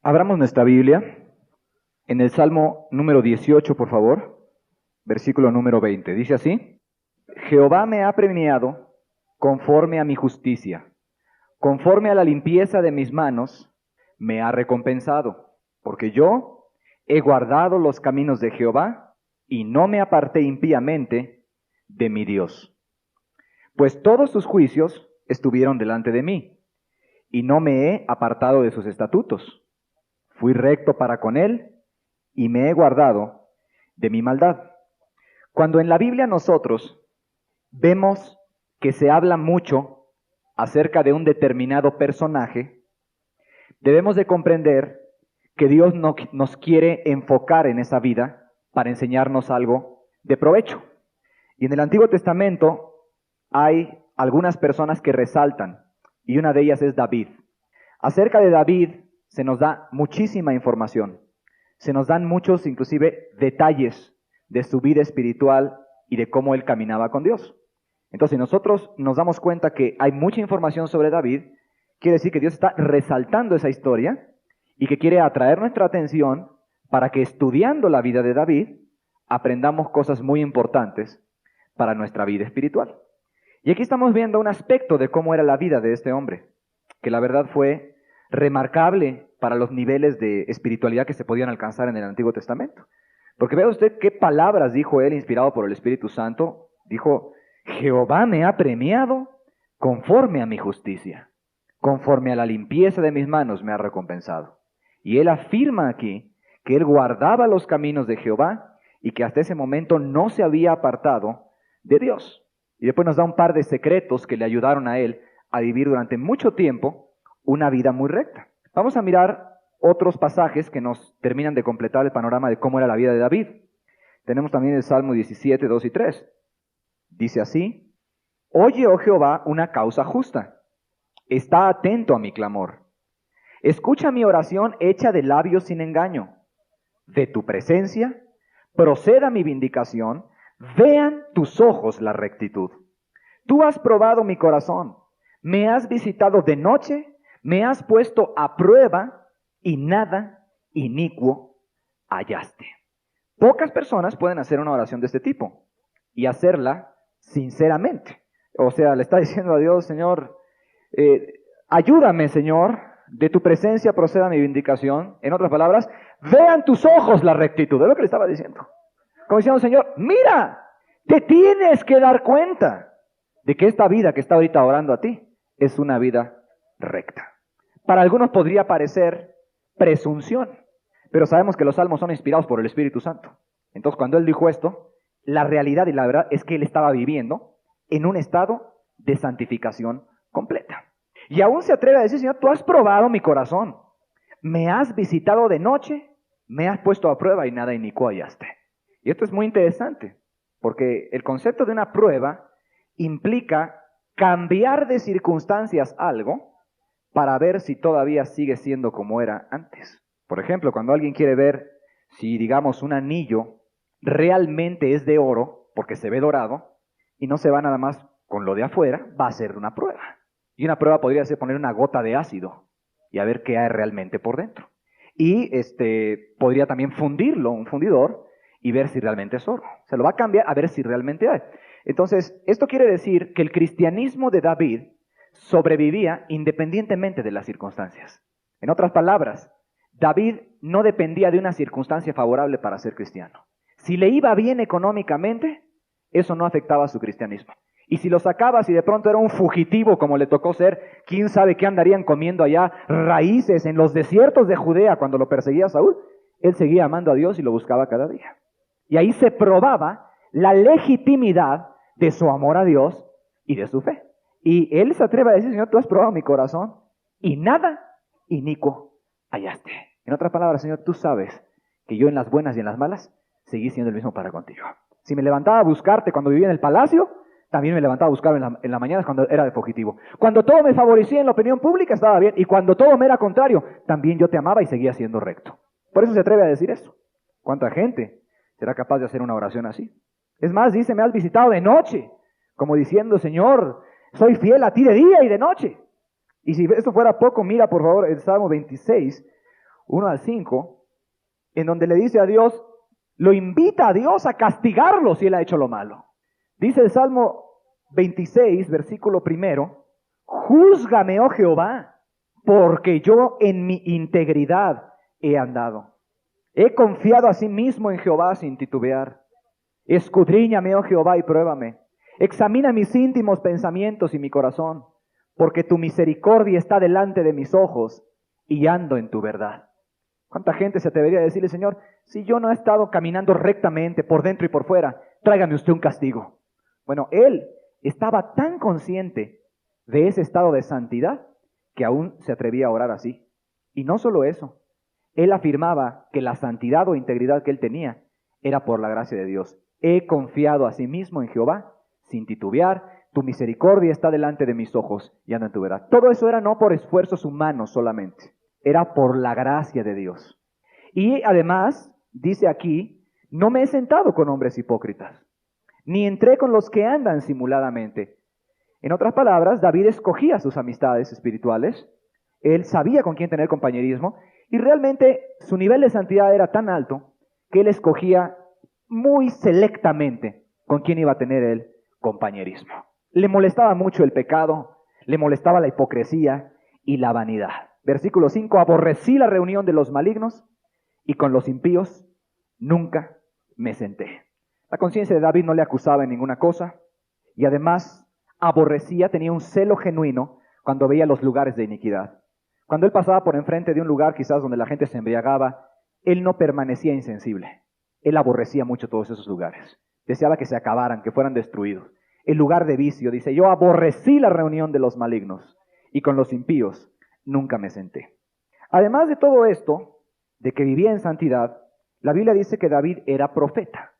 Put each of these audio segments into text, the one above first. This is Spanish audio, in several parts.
Abramos nuestra Biblia en el Salmo número 18, por favor, versículo número 20. Dice así: Jehová me ha premiado conforme a mi justicia, conforme a la limpieza de mis manos, me ha recompensado, porque yo he guardado los caminos de Jehová y no me aparté impíamente de mi Dios. Pues todos sus juicios estuvieron delante de mí, y no me he apartado de sus estatutos. Fui recto para con él y me he guardado de mi maldad. Cuando en la Biblia nosotros vemos que se habla mucho acerca de un determinado personaje, debemos de comprender que Dios no nos quiere enfocar en esa vida para enseñarnos algo de provecho. Y en el Antiguo Testamento hay algunas personas que resaltan, y una de ellas es David. Acerca de David se nos da muchísima información. Se nos dan muchos, inclusive, detalles de su vida espiritual y de cómo él caminaba con Dios. Entonces, si nosotros nos damos cuenta que hay mucha información sobre David, quiere decir que Dios está resaltando esa historia y que quiere atraer nuestra atención para que, estudiando la vida de David, aprendamos cosas muy importantes para nuestra vida espiritual. Y aquí estamos viendo un aspecto de cómo era la vida de este hombre, que la verdad fue remarcable para los niveles de espiritualidad que se podían alcanzar en el Antiguo Testamento. Porque vea usted qué palabras dijo él, inspirado por el Espíritu Santo. Dijo: Jehová me ha premiado conforme a mi justicia, conforme a la limpieza de mis manos me ha recompensado. Y él afirma aquí que él guardaba los caminos de Jehová y que hasta ese momento no se había apartado de Dios. Y después nos da un par de secretos que le ayudaron a él a vivir durante mucho tiempo una vida muy recta. Vamos a mirar otros pasajes que nos terminan de completar el panorama de cómo era la vida de David. Tenemos también el Salmo 17, 2 y 3. Dice así: Oye, oh Jehová, una causa justa. Está atento a mi clamor. Escucha mi oración hecha de labios sin engaño. De tu presencia proceda mi vindicación. Vean tus ojos la rectitud. Tú has probado mi corazón. Me has visitado de noche. Me has puesto a prueba y nada inicuo hallaste. Pocas personas pueden hacer una oración de este tipo y hacerla sinceramente. O sea, le está diciendo a Dios: Señor, ayúdame, Señor, de tu presencia proceda mi vindicación. En otras palabras, vean tus ojos la rectitud. Es lo que le estaba diciendo. Como diciendo: Señor, mira, te tienes que dar cuenta de que esta vida que está ahorita orando a ti es una vida recta. Para algunos podría parecer presunción, pero sabemos que los salmos son inspirados por el Espíritu Santo. Entonces, cuando él dijo esto, la realidad y la verdad es que él estaba viviendo en un estado de santificación completa. Y aún se atreve a decir: Señor, tú has probado mi corazón, me has visitado de noche, me has puesto a prueba y nada inicuo hallaste. Y esto es muy interesante, porque el concepto de una prueba implica cambiar de circunstancias algo para ver si todavía sigue siendo como era antes. Por ejemplo, cuando alguien quiere ver si, digamos, un anillo realmente es de oro, porque se ve dorado, y no se va nada más con lo de afuera, va a ser una prueba. Y una prueba podría ser poner una gota de ácido y a ver qué hay realmente por dentro. Y podría también fundirlo, un fundidor, y ver si realmente es oro. Se lo va a cambiar a ver si realmente hay. Entonces, esto quiere decir que el cristianismo de David sobrevivía independientemente de las circunstancias. En otras palabras, David no dependía de una circunstancia favorable para ser cristiano. Si le iba bien económicamente, eso no afectaba a su cristianismo. Y si lo sacaba, si de pronto era un fugitivo como le tocó ser, quién sabe qué andarían comiendo allá, raíces en los desiertos de Judea cuando lo perseguía Saúl, él seguía amando a Dios y lo buscaba cada día. Y ahí se probaba la legitimidad de su amor a Dios y de su fe. Y él se atreve a decir: Señor, tú has probado mi corazón y nada inicuo hallaste. En otras palabras, Señor, tú sabes que yo en las buenas y en las malas seguí siendo el mismo para contigo. Si me levantaba a buscarte cuando vivía en el palacio, también me levantaba a buscar en la mañana cuando era de fugitivo. Cuando todo me favorecía en la opinión pública, estaba bien. Y cuando todo me era contrario, también yo te amaba y seguía siendo recto. Por eso se atreve a decir eso. ¿Cuánta gente será capaz de hacer una oración así? Es más, dice: me has visitado de noche, como diciendo: Señor, soy fiel a ti de día y de noche. Y si esto fuera poco, mira por favor el Salmo 26, 1 al 5, en donde le dice a Dios, lo invita a Dios a castigarlo si él ha hecho lo malo. Dice el Salmo 26, versículo 1, júzgame, oh Jehová, porque yo en mi integridad he andado. He confiado a sí mismo en Jehová sin titubear. Escudriñame, oh Jehová, y pruébame. Examina mis íntimos pensamientos y mi corazón, porque tu misericordia está delante de mis ojos y ando en tu verdad. ¿Cuánta gente se atrevería a decirle, Señor, si yo no he estado caminando rectamente por dentro y por fuera, tráigame usted un castigo? Bueno, él estaba tan consciente de ese estado de santidad que aún se atrevía a orar así. Y no solo eso, él afirmaba que la santidad o integridad que él tenía era por la gracia de Dios. He confiado a sí mismo en Jehová sin titubear, tu misericordia está delante de mis ojos y ando en tu verdad. Todo eso era no por esfuerzos humanos solamente, era por la gracia de Dios. Y además, dice aquí, no me he sentado con hombres hipócritas, ni entré con los que andan simuladamente. En otras palabras, David escogía sus amistades espirituales, él sabía con quién tener compañerismo, y realmente su nivel de santidad era tan alto que él escogía muy selectamente con quién iba a tener él compañerismo. Le molestaba mucho el pecado, le molestaba la hipocresía y la vanidad. Versículo 5, aborrecí la reunión de los malignos y con los impíos nunca me senté. La conciencia de David no le acusaba en ninguna cosa y además aborrecía, tenía un celo genuino cuando veía los lugares de iniquidad. Cuando él pasaba por enfrente de un lugar quizás donde la gente se embriagaba, él no permanecía insensible. Él aborrecía mucho todos esos lugares. Deseaba que se acabaran, que fueran destruidos. El lugar de vicio, dice, yo aborrecí la reunión de los malignos y con los impíos nunca me senté. Además de todo esto, de que vivía en santidad, la Biblia dice que David era profeta.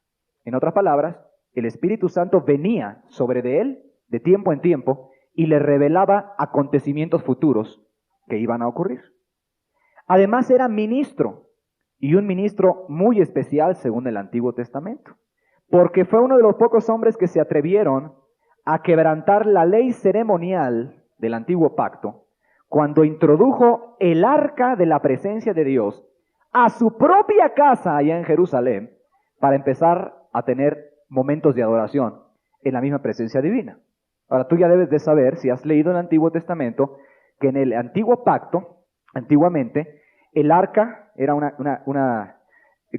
En otras palabras, el Espíritu Santo venía sobre de él de tiempo en tiempo y le revelaba acontecimientos futuros que iban a ocurrir. Además era ministro, y un ministro muy especial según el Antiguo Testamento, porque fue uno de los pocos hombres que se atrevieron a quebrantar la ley ceremonial del Antiguo Pacto cuando introdujo el arca de la presencia de Dios a su propia casa allá en Jerusalén para empezar a tener momentos de adoración en la misma presencia divina. Ahora tú ya debes de saber, si has leído el Antiguo Testamento, que en el Antiguo Pacto, antiguamente, el arca era una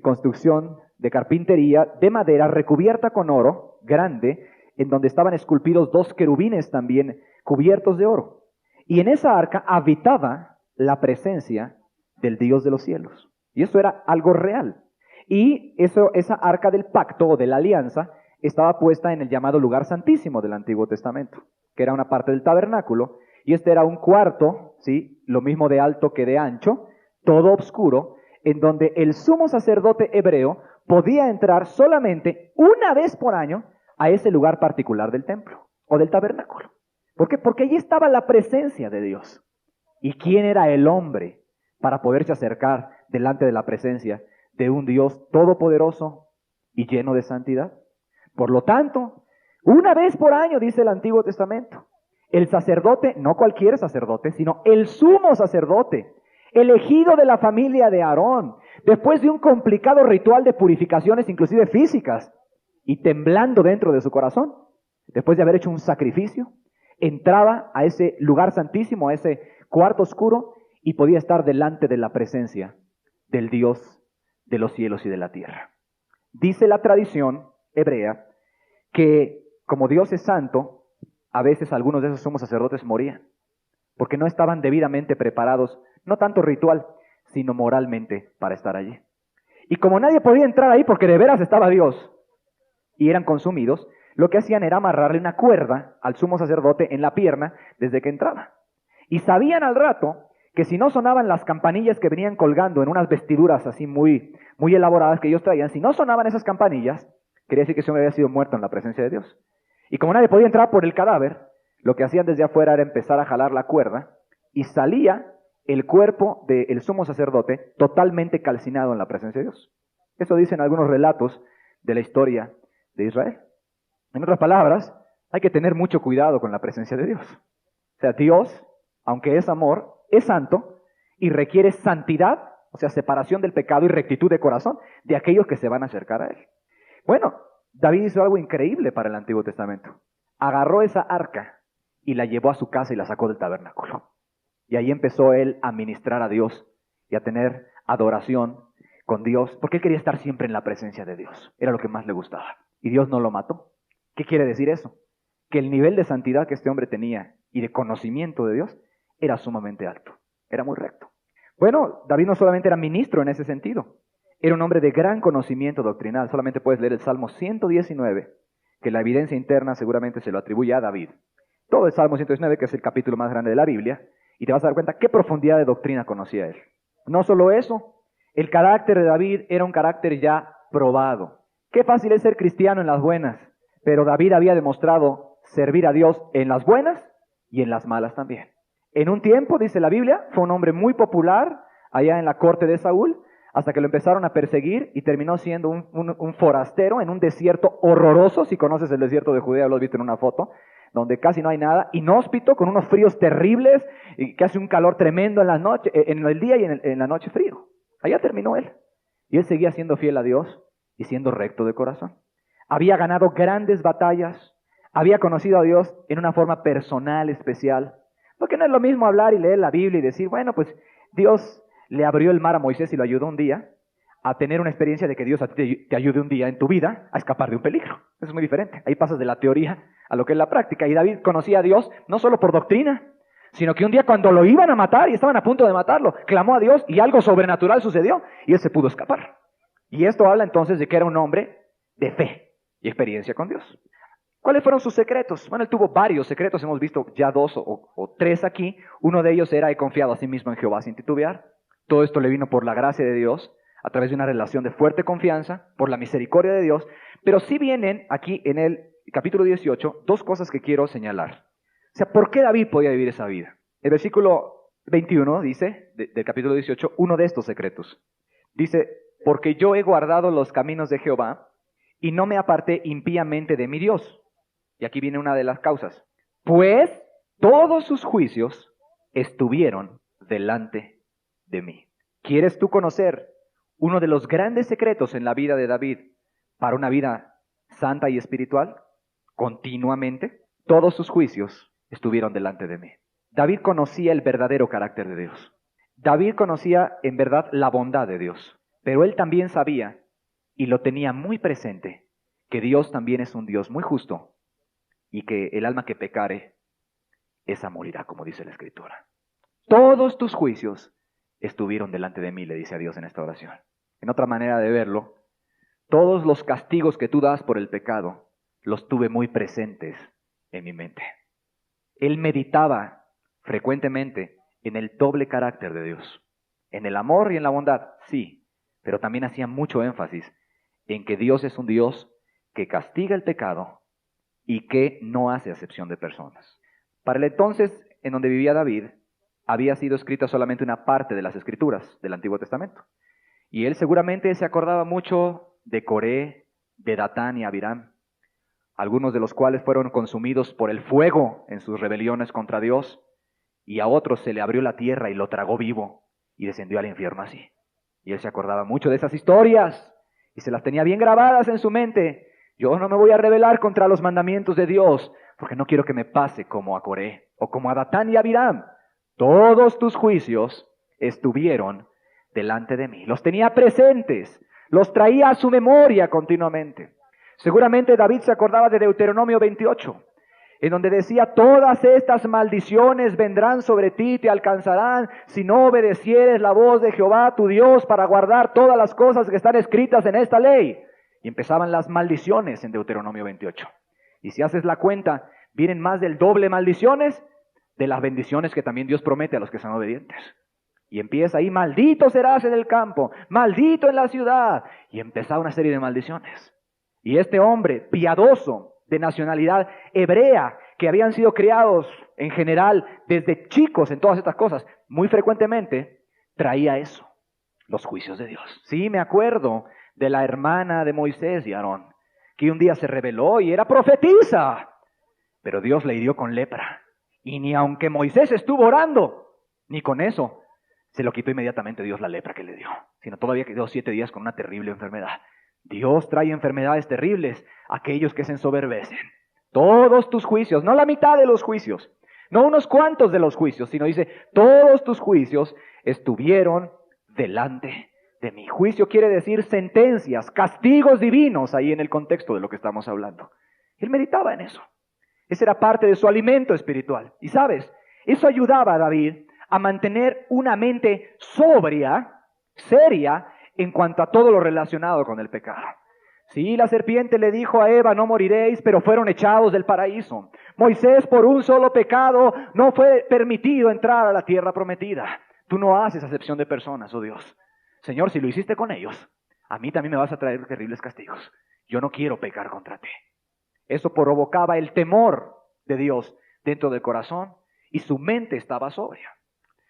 construcción de carpintería de madera recubierta con oro, grande, en donde estaban esculpidos 2 querubines también cubiertos de oro. Y en esa arca habitaba la presencia del Dios de los cielos. Y eso era algo real. Y esa arca del pacto o de la alianza estaba puesta en el llamado lugar santísimo del Antiguo Testamento, que era una parte del tabernáculo. Y este era un cuarto, ¿sí?, lo mismo de alto que de ancho, todo oscuro, en donde el sumo sacerdote hebreo podía entrar solamente una vez por año a ese lugar particular del templo o del tabernáculo. ¿Por qué? Porque allí estaba la presencia de Dios. ¿Y quién era el hombre para poderse acercar delante de la presencia de un Dios todopoderoso y lleno de santidad? Por lo tanto, una vez por año, dice el Antiguo Testamento, el sacerdote, no cualquier sacerdote, sino el sumo sacerdote, elegido de la familia de Aarón, después de un complicado ritual de purificaciones, inclusive físicas, y temblando dentro de su corazón, después de haber hecho un sacrificio, entraba a ese lugar santísimo, a ese cuarto oscuro, y podía estar delante de la presencia del Dios de los cielos y de la tierra. Dice la tradición hebrea que como Dios es santo, a veces algunos de esos sumos sacerdotes morían, porque no estaban debidamente preparados, no tanto ritual, sino moralmente para estar allí. Y como nadie podía entrar ahí porque de veras estaba Dios, y eran consumidos, lo que hacían era amarrarle una cuerda al sumo sacerdote en la pierna desde que entraba. Y sabían al rato que si no sonaban las campanillas que venían colgando en unas vestiduras así muy elaboradas que ellos traían, si no sonaban esas campanillas, quería decir que ese hombre había sido muerto en la presencia de Dios. Y como nadie podía entrar por el cadáver, lo que hacían desde afuera era empezar a jalar la cuerda y salía el cuerpo del sumo sacerdote totalmente calcinado en la presencia de Dios. Eso dicen algunos relatos de la historia de Israel. En otras palabras, hay que tener mucho cuidado con la presencia de Dios. O sea, Dios, aunque es amor, es santo y requiere santidad O sea, separación del pecado y rectitud de corazón de aquellos que se van a acercar a Él. Bueno, David hizo algo increíble para el Antiguo Testamento. Agarró esa arca y la llevó a su casa y la sacó del tabernáculo. Y ahí empezó él a ministrar a Dios y a tener adoración con Dios, porque él quería estar siempre en la presencia de Dios. Era lo que más le gustaba. Y Dios no lo mató. ¿Qué quiere decir eso? Que el nivel de santidad que este hombre tenía y de conocimiento de Dios era sumamente alto. Era muy recto. Bueno, David no solamente era ministro en ese sentido, era un hombre de gran conocimiento doctrinal. Solamente puedes leer el Salmo 119, que la evidencia interna seguramente se lo atribuye a David. Todo el Salmo 119, que es el capítulo más grande de la Biblia, y te vas a dar cuenta qué profundidad de doctrina conocía él. No solo eso, el carácter de David era un carácter ya probado. Qué fácil es ser cristiano en las buenas, pero David había demostrado servir a Dios en las buenas y en las malas también. En un tiempo, dice la Biblia, fue un hombre muy popular allá en la corte de Saúl, hasta que lo empezaron a perseguir y terminó siendo un forastero en un desierto horroroso. Si conoces el desierto de Judea, lo has visto en una foto, donde casi no hay nada, inhóspito, con unos fríos terribles, y que hace un calor tremendo en la noche, en el día y en la noche frío. Allá terminó él. Y él seguía siendo fiel a Dios y siendo recto de corazón. Había ganado grandes batallas, había conocido a Dios en una forma personal, especial. Porque no es lo mismo hablar y leer la Biblia y decir, bueno, pues Dios le abrió el mar a Moisés y lo ayudó un día, a tener una experiencia de que Dios a ti te ayude un día en tu vida a escapar de un peligro. Eso es muy diferente. Ahí pasas de la teoría a lo que es la práctica. Y David conocía a Dios no solo por doctrina, sino que un día cuando lo iban a matar y estaban a punto de matarlo, clamó a Dios y algo sobrenatural sucedió y él se pudo escapar. Y esto habla entonces de que era un hombre de fe y experiencia con Dios. ¿Cuáles fueron sus secretos? Bueno, él tuvo varios secretos, hemos visto ya dos o tres aquí. Uno de ellos era: he confiado a sí mismo en Jehová sin titubear. Todo esto le vino por la gracia de Dios, a través de una relación de fuerte confianza, por la misericordia de Dios. Pero sí vienen aquí en el capítulo 18 dos cosas que quiero señalar. O sea, ¿por qué David podía vivir esa vida? El versículo 21 dice, del capítulo 18, uno de estos secretos. Dice: porque yo he guardado los caminos de Jehová y no me aparté impíamente de mi Dios. Y aquí viene una de las causas. Pues todos sus juicios estuvieron delante de mí. ¿Quieres tú conocer uno de los grandes secretos en la vida de David para una vida santa y espiritual? Continuamente, todos sus juicios estuvieron delante de mí. David conocía el verdadero carácter de Dios. David conocía en verdad la bondad de Dios. Pero él también sabía, y lo tenía muy presente, que Dios también es un Dios muy justo y que el alma que pecare, esa morirá, como dice la Escritura. Todos tus juicios estuvieron delante de mí, le dice a Dios en esta oración. En otra manera de verlo, todos los castigos que tú das por el pecado, los tuve muy presentes en mi mente. Él meditaba frecuentemente en el doble carácter de Dios. En el amor y en la bondad, sí, pero también hacía mucho énfasis en que Dios es un Dios que castiga el pecado y que no hace acepción de personas. Para el entonces en donde vivía David, había sido escrita solamente una parte de las Escrituras del Antiguo Testamento. Y él seguramente se acordaba mucho de Coré, de Datán y Abiram, algunos de los cuales fueron consumidos por el fuego en sus rebeliones contra Dios, y a otros se le abrió la tierra y lo tragó vivo, y descendió al infierno así. Y él se acordaba mucho de esas historias, y se las tenía bien grabadas en su mente. Yo no me voy a rebelar contra los mandamientos de Dios, porque no quiero que me pase como a Coré, o como a Datán y Abiram. Todos tus juicios estuvieron delante de mí. Los tenía presentes, los traía a su memoria continuamente. Seguramente David se acordaba de Deuteronomio 28, en donde decía: todas estas maldiciones vendrán sobre ti y te alcanzarán si no obedecieres la voz de Jehová tu Dios para guardar todas las cosas que están escritas en esta ley. Y empezaban las maldiciones en Deuteronomio 28. Y si haces la cuenta, vienen más del doble maldiciones de las bendiciones que también Dios promete a los que son obedientes. Y empieza ahí: maldito serás en el campo, maldito en la ciudad. Y empezaba una serie de maldiciones. Y este hombre piadoso, de nacionalidad hebrea, que habían sido criados en general desde chicos en todas estas cosas, muy frecuentemente traía eso, los juicios de Dios. Sí, me acuerdo de la hermana de Moisés y Aarón, que un día se rebeló y era profetisa, pero Dios le hirió con lepra. Y ni aunque Moisés estuvo orando, ni con eso se lo quitó inmediatamente Dios la lepra que le dio, sino todavía quedó 7 días con una terrible enfermedad. Dios trae enfermedades terribles a aquellos que se ensoberbecen. Todos tus juicios, no la mitad de los juicios, no unos cuantos de los juicios, sino dice, todos tus juicios estuvieron delante de mí. Juicio quiere decir sentencias, castigos divinos, ahí en el contexto de lo que estamos hablando. Él meditaba en eso. Ese era parte de su alimento espiritual. Y sabes, eso ayudaba a David a mantener una mente sobria, seria, en cuanto a todo lo relacionado con el pecado. Sí, la serpiente le dijo a Eva, no moriréis, pero fueron echados del paraíso. Moisés, por un solo pecado, no fue permitido entrar a la tierra prometida. Tú no haces acepción de personas, oh Dios. Señor, si lo hiciste con ellos, a mí también me vas a traer terribles castigos. Yo no quiero pecar contra ti. Eso provocaba el temor de Dios dentro del corazón y su mente estaba sobria.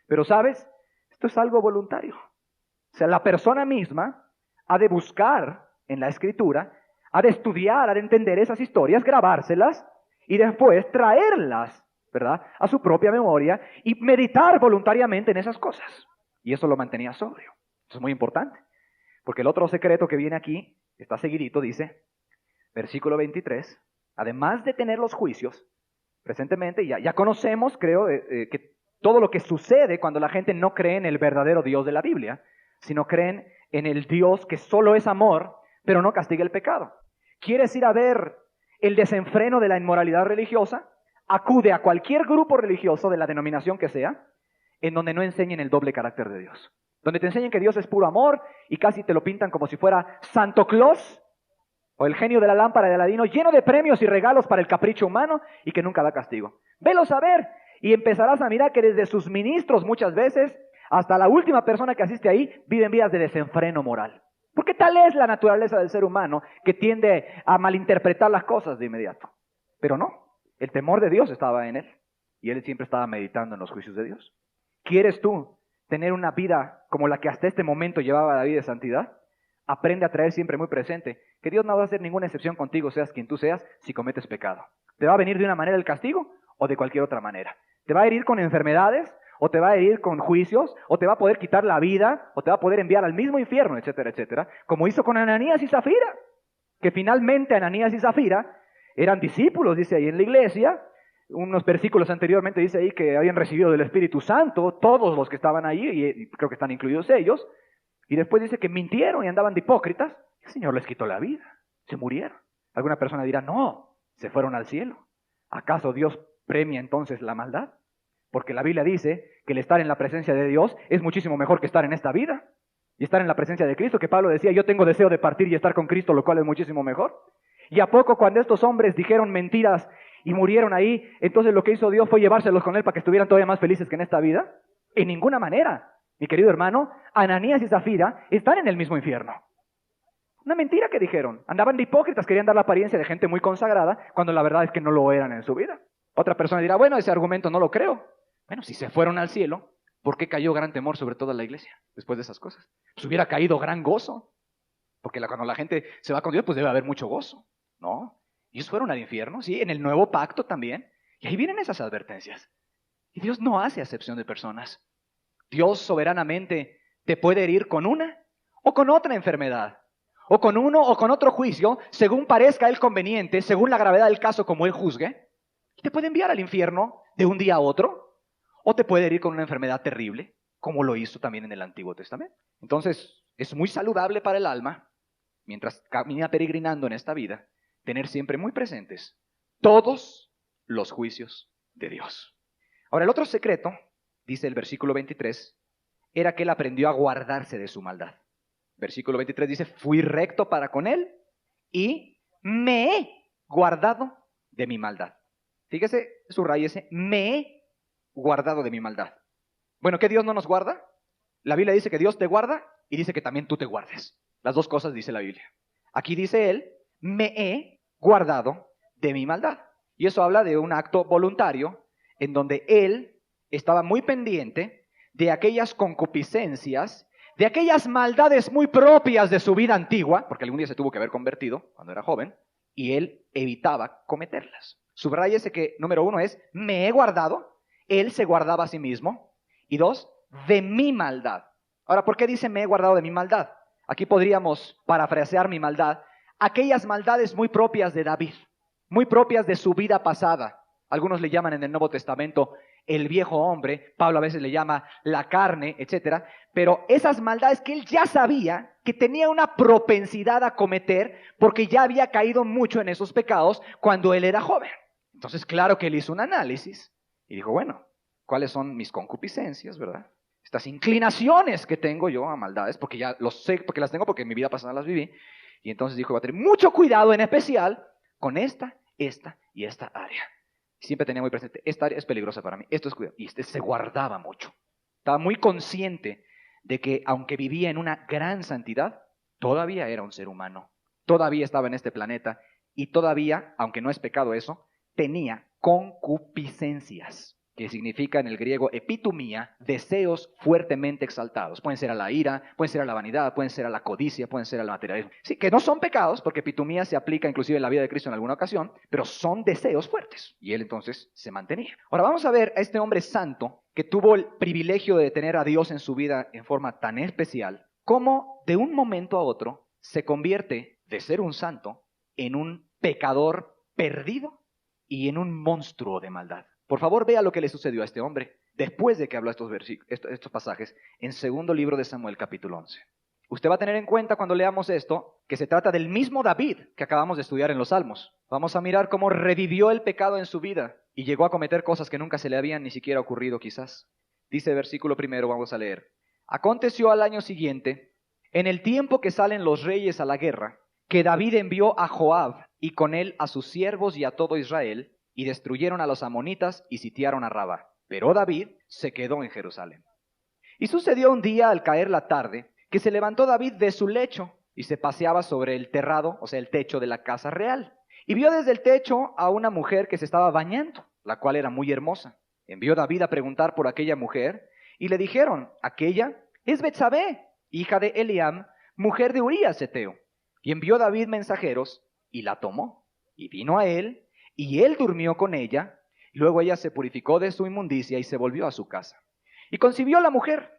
Pero ¿sabes? Esto es algo voluntario. O sea, la persona misma ha de buscar en la Escritura, ha de estudiar, ha de entender esas historias, grabárselas y después traerlas, ¿verdad?, a su propia memoria y meditar voluntariamente en esas cosas. Y eso lo mantenía sobrio. Eso es muy importante. Porque el otro secreto que viene aquí, está seguidito, dice, versículo 23, además de tener los juicios, presentemente ya conocemos, creo, que todo lo que sucede cuando la gente no cree en el verdadero Dios de la Biblia, sino creen en el Dios que solo es amor, pero no castiga el pecado. ¿Quieres ir a ver el desenfreno de la inmoralidad religiosa? Acude a cualquier grupo religioso de la denominación que sea, en donde no enseñen el doble carácter de Dios. Donde te enseñen que Dios es puro amor y casi te lo pintan como si fuera Santo Claus o el genio de la lámpara de Aladino, lleno de premios y regalos para el capricho humano y que nunca da castigo. Velos a ver y empezarás a mirar que desde sus ministros muchas veces hasta la última persona que asiste ahí viven vidas de desenfreno moral. Porque tal es la naturaleza del ser humano que tiende a malinterpretar las cosas de inmediato. Pero no, el temor de Dios estaba en él y él siempre estaba meditando en los juicios de Dios. ¿Quieres tú tener una vida como la que hasta este momento llevaba David de santidad? Aprende a traer siempre muy presente que Dios no va a hacer ninguna excepción contigo, seas quien tú seas, si cometes pecado. ¿Te va a venir de una manera el castigo o de cualquier otra manera? ¿Te va a herir con enfermedades o te va a herir con juicios o te va a poder quitar la vida o te va a poder enviar al mismo infierno, etcétera, etcétera? Como hizo con Ananías y Zafira, que finalmente Ananías y Zafira eran discípulos, dice ahí en la iglesia. Unos versículos anteriormente dice ahí que habían recibido del Espíritu Santo todos los que estaban ahí, y creo que están incluidos ellos. Y después dice que mintieron y andaban de hipócritas. El Señor les quitó la vida, se murieron. Alguna persona dirá, no, se fueron al cielo. ¿Acaso Dios premia entonces la maldad? Porque la Biblia dice que el estar en la presencia de Dios es muchísimo mejor que estar en esta vida. Y estar en la presencia de Cristo, que Pablo decía, yo tengo deseo de partir y estar con Cristo, lo cual es muchísimo mejor. Y a poco cuando estos hombres dijeron mentiras y murieron ahí, entonces lo que hizo Dios fue llevárselos con él para que estuvieran todavía más felices que en esta vida. En ninguna manera. Mi querido hermano, Ananías y Zafira están en el mismo infierno. Una mentira que dijeron. Andaban de hipócritas, querían dar la apariencia de gente muy consagrada, cuando la verdad es que no lo eran en su vida. Otra persona dirá, bueno, ese argumento no lo creo. Bueno, si se fueron al cielo, ¿por qué cayó gran temor sobre toda la iglesia después de esas cosas? Pues hubiera caído gran gozo. Porque cuando la gente se va con Dios, pues debe haber mucho gozo. ¿No? Ellos fueron al infierno, sí, en el nuevo pacto también. Y ahí vienen esas advertencias. Y Dios no hace acepción de personas. Dios soberanamente te puede herir con una o con otra enfermedad, o con uno o con otro juicio, según parezca a Él conveniente, según la gravedad del caso como Él juzgue. Y te puede enviar al infierno de un día a otro, o te puede herir con una enfermedad terrible, como lo hizo también en el Antiguo Testamento. Entonces, es muy saludable para el alma, mientras camina peregrinando en esta vida, tener siempre muy presentes todos los juicios de Dios. Ahora, el otro secreto, dice el versículo 23, era que él aprendió a guardarse de su maldad. Versículo 23 dice, fui recto para con él y me he guardado de mi maldad. Fíjese, subrayese, me he guardado de mi maldad. Bueno, ¿qué Dios no nos guarda? La Biblia dice que Dios te guarda y dice que también tú te guardes. Las dos cosas dice la Biblia. Aquí dice él, me he guardado de mi maldad. Y eso habla de un acto voluntario en donde él estaba muy pendiente de aquellas concupiscencias, de aquellas maldades muy propias de su vida antigua, porque algún día se tuvo que haber convertido cuando era joven, y él evitaba cometerlas. Subrayese que, número uno es, me he guardado, él se guardaba a sí mismo, y dos, de mi maldad. Ahora, ¿por qué dice me he guardado de mi maldad? Aquí podríamos parafrasear mi maldad. Aquellas maldades muy propias de David, muy propias de su vida pasada. Algunos le llaman en el Nuevo Testamento el viejo hombre, Pablo a veces le llama la carne, etcétera. Pero esas maldades que él ya sabía que tenía una propensidad a cometer porque ya había caído mucho en esos pecados cuando él era joven. Entonces, claro que él hizo un análisis y dijo, bueno, ¿cuáles son mis concupiscencias, verdad? Estas inclinaciones que tengo yo a maldades, porque ya lo sé, porque las tengo, porque en mi vida pasada las viví. Y entonces dijo, voy a tener mucho cuidado en especial con esta y esta área. Siempre tenía muy presente, esta área es peligrosa para mí, esto es cuidado. Y se guardaba mucho. Estaba muy consciente de que aunque vivía en una gran santidad, todavía era un ser humano. Todavía estaba en este planeta y todavía, aunque no es pecado eso, tenía concupiscencias, que significa en el griego epitumía, deseos fuertemente exaltados. Pueden ser a la ira, pueden ser a la vanidad, pueden ser a la codicia, pueden ser al materialismo. Sí, que no son pecados, porque epitumía se aplica inclusive en la vida de Cristo en alguna ocasión, pero son deseos fuertes. Y él entonces se mantenía. Ahora vamos a ver a este hombre santo que tuvo el privilegio de tener a Dios en su vida en forma tan especial, cómo de un momento a otro se convierte de ser un santo en un pecador perdido y en un monstruo de maldad. Por favor, vea lo que le sucedió a este hombre después de que habló estos pasajes en segundo libro de Samuel, capítulo 11. Usted va a tener en cuenta cuando leamos esto que se trata del mismo David que acabamos de estudiar en los Salmos. Vamos a mirar cómo revivió el pecado en su vida y llegó a cometer cosas que nunca se le habían ni siquiera ocurrido quizás. Dice versículo primero, vamos a leer. Aconteció al año siguiente, en el tiempo que salen los reyes a la guerra, que David envió a Joab y con él a sus siervos y a todo Israel, y destruyeron a los amonitas y sitiaron a Rabá. Pero David se quedó en Jerusalén. Y sucedió un día al caer la tarde, que se levantó David de su lecho y se paseaba sobre el terrado, o sea, el techo de la casa real. Y vio desde el techo a una mujer que se estaba bañando, la cual era muy hermosa. Envió David a preguntar por aquella mujer, y le dijeron, aquella es Betsabé, hija de Eliam, mujer de Urías Heteo. Y envió David mensajeros, y la tomó, y vino a él, y él durmió con ella. Luego ella se purificó de su inmundicia y se volvió a su casa. Y concibió la mujer,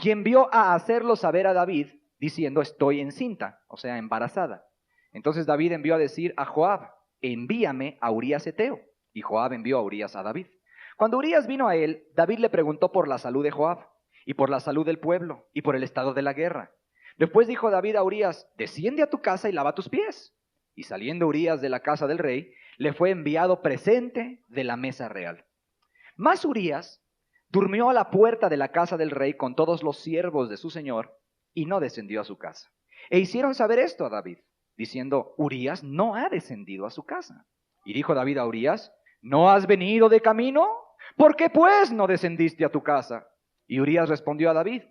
y envió a hacerlo saber a David, diciendo, estoy encinta, o sea, embarazada. Entonces David envió a decir a Joab, envíame a Urías Heteo. Y Joab envió a Urías a David. Cuando Urías vino a él, David le preguntó por la salud de Joab, y por la salud del pueblo, y por el estado de la guerra. Después dijo David a Urías, desciende a tu casa y lava tus pies. Y saliendo Urías de la casa del rey, le fue enviado presente de la mesa real. Mas Urías durmió a la puerta de la casa del rey con todos los siervos de su señor, y no descendió a su casa. E hicieron saber esto a David, diciendo, Urías no ha descendido a su casa. Y dijo David a Urías, ¿no has venido de camino? ¿Por qué pues no descendiste a tu casa? Y Urías respondió a David,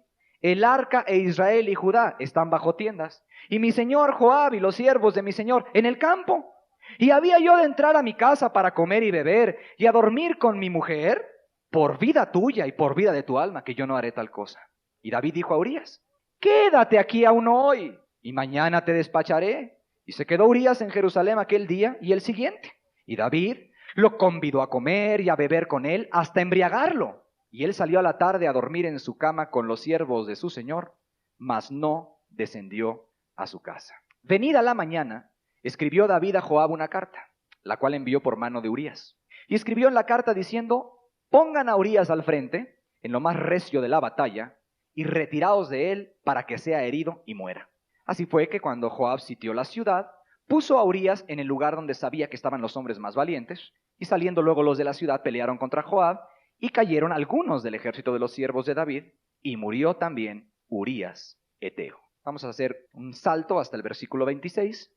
el arca e Israel y Judá están bajo tiendas, y mi señor Joab y los siervos de mi señor en el campo. ¿Y había yo de entrar a mi casa para comer y beber y a dormir con mi mujer? Por vida tuya y por vida de tu alma, que yo no haré tal cosa. Y David dijo a Urías, quédate aquí aún hoy, y mañana te despacharé. Y se quedó Urías en Jerusalén aquel día y el siguiente. Y David lo convidó a comer y a beber con él hasta embriagarlo. Y él salió a la tarde a dormir en su cama con los siervos de su señor, mas no descendió a su casa. Venida la mañana, escribió David a Joab una carta, la cual envió por mano de Urías. Y escribió en la carta diciendo, pongan a Urías al frente, en lo más recio de la batalla, y retiraos de él para que sea herido y muera. Así fue que cuando Joab sitió la ciudad, puso a Urías en el lugar donde sabía que estaban los hombres más valientes, y saliendo luego los de la ciudad pelearon contra Joab, y cayeron algunos del ejército de los siervos de David, y murió también Urías Heteo. Vamos a hacer un salto hasta el versículo 26.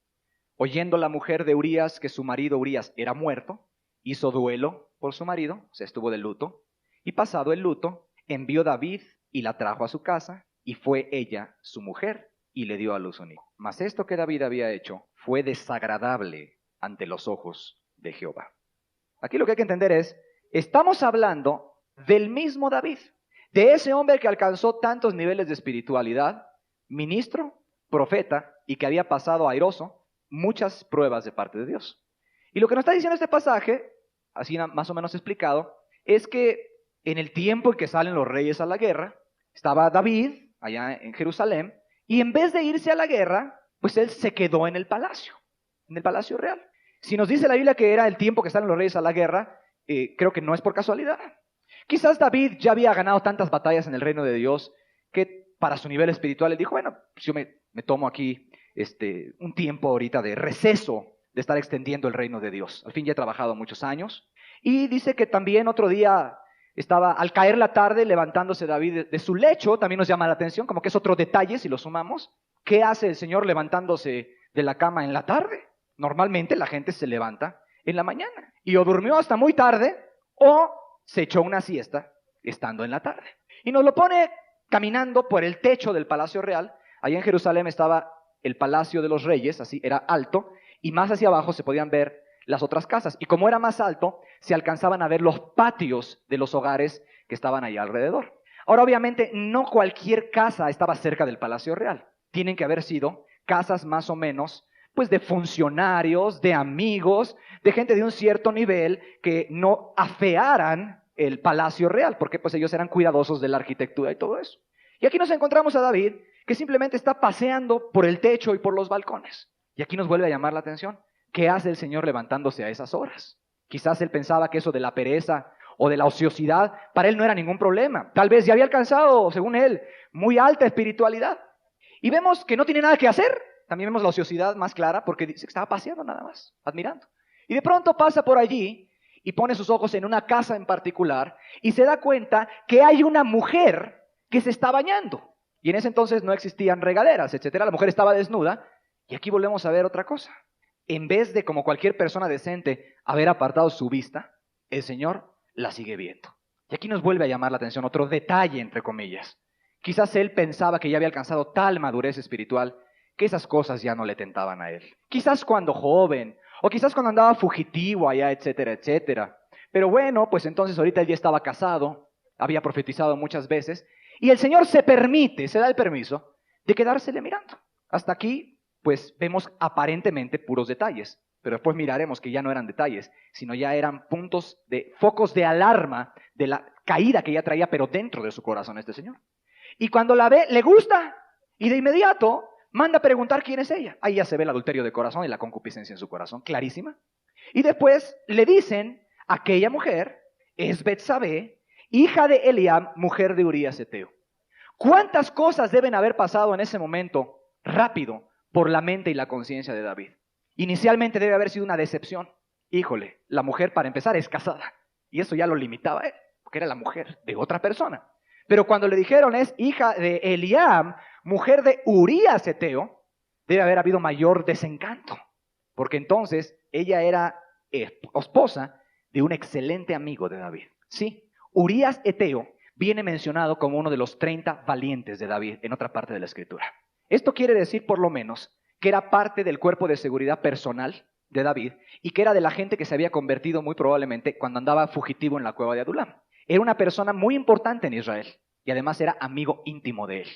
Oyendo la mujer de Urías que su marido Urías era muerto, hizo duelo por su marido, o sea, estuvo de luto, y pasado el luto, envió David y la trajo a su casa, y fue ella su mujer, y le dio a luz un hijo. Mas esto que David había hecho fue desagradable ante los ojos de Jehová. Aquí lo que hay que entender es, estamos hablando del mismo David, de ese hombre que alcanzó tantos niveles de espiritualidad, ministro, profeta, y que había pasado airoso muchas pruebas de parte de Dios. Y lo que nos está diciendo este pasaje, así más o menos explicado, es que en el tiempo en que salen los reyes a la guerra, Estaba David allá en Jerusalén, y en vez de irse a la guerra, pues él se quedó en el palacio real. Si nos dice la Biblia que era el tiempo que salen los reyes a la guerra, creo que no es por casualidad. Quizás David ya había ganado tantas batallas en el reino de Dios que para su nivel espiritual él dijo, bueno, pues yo me tomo aquí un tiempo ahorita de receso de estar extendiendo el reino de Dios. Al fin ya he trabajado muchos años. Y dice que también otro día estaba al caer la tarde levantándose David de su lecho, también nos llama la atención, como que es otro detalle si lo sumamos. ¿Qué hace el Señor levantándose de la cama en la tarde? Normalmente la gente se levanta en la mañana y o durmió hasta muy tarde o se echó una siesta estando en la tarde. Y nos lo pone caminando por el techo del Palacio Real. Allá en Jerusalén estaba el Palacio de los Reyes, así era alto, y más hacia abajo se podían ver las otras casas. Y como era más alto, se alcanzaban a ver los patios de los hogares que estaban allá alrededor. Ahora, obviamente, no cualquier casa estaba cerca del Palacio Real. Tienen que haber sido casas más o menos pues de funcionarios, de amigos, de gente de un cierto nivel que no afearan el Palacio Real, porque pues ellos eran cuidadosos de la arquitectura y todo eso. Y aquí nos encontramos a David, que simplemente está paseando por el techo y por los balcones. Y aquí nos vuelve a llamar la atención. ¿Qué hace el Señor levantándose a esas horas? Quizás él pensaba que eso de la pereza o de la ociosidad, para él no era ningún problema. Tal vez ya había alcanzado, según él, muy alta espiritualidad. Y vemos que no tiene nada que hacer. También vemos la ociosidad más clara porque dice que estaba paseando nada más, admirando. Y de pronto pasa por allí y pone sus ojos en una casa en particular y se da cuenta que hay una mujer que se está bañando. Y en ese entonces no existían regaderas, etcétera. La mujer estaba desnuda. Y aquí volvemos a ver otra cosa. En vez de, como cualquier persona decente, haber apartado su vista, el Señor la sigue viendo. Y aquí nos vuelve a llamar la atención otro detalle, entre comillas. Quizás él pensaba que ya había alcanzado tal madurez espiritual que esas cosas ya no le tentaban a él. Quizás cuando joven, o quizás cuando andaba fugitivo allá, etcétera, etcétera. Pero bueno, pues entonces ahorita él ya estaba casado, había profetizado muchas veces, y el Señor se da el permiso de quedársele mirando. Hasta aquí, pues vemos aparentemente puros detalles, pero después miraremos que ya no eran detalles, sino ya eran focos de alarma de la caída que ya traía, pero dentro de su corazón este Señor. Y cuando la ve, le gusta, y de inmediato manda a preguntar quién es ella. Ahí ya se ve el adulterio de corazón y la concupiscencia en su corazón, clarísima. Y después le dicen, aquella mujer es Betsabé, hija de Eliam, mujer de Urías Eteo. ¿Cuántas cosas deben haber pasado en ese momento rápido por la mente y la conciencia de David? Inicialmente debe haber sido una decepción. Híjole, la mujer para empezar es casada. Y eso ya lo limitaba a él, porque era la mujer de otra persona. Pero cuando le dijeron es hija de Eliam, mujer de Urías Eteo, debe haber habido mayor desencanto. Porque entonces ella era esposa de un excelente amigo de David. Sí, Urías Eteo viene mencionado como uno de los 30 valientes de David en otra parte de la Escritura. Esto quiere decir por lo menos que era parte del cuerpo de seguridad personal de David y que era de la gente que se había convertido muy probablemente cuando andaba fugitivo en la cueva de Adulam. Era una persona muy importante en Israel y además era amigo íntimo de él.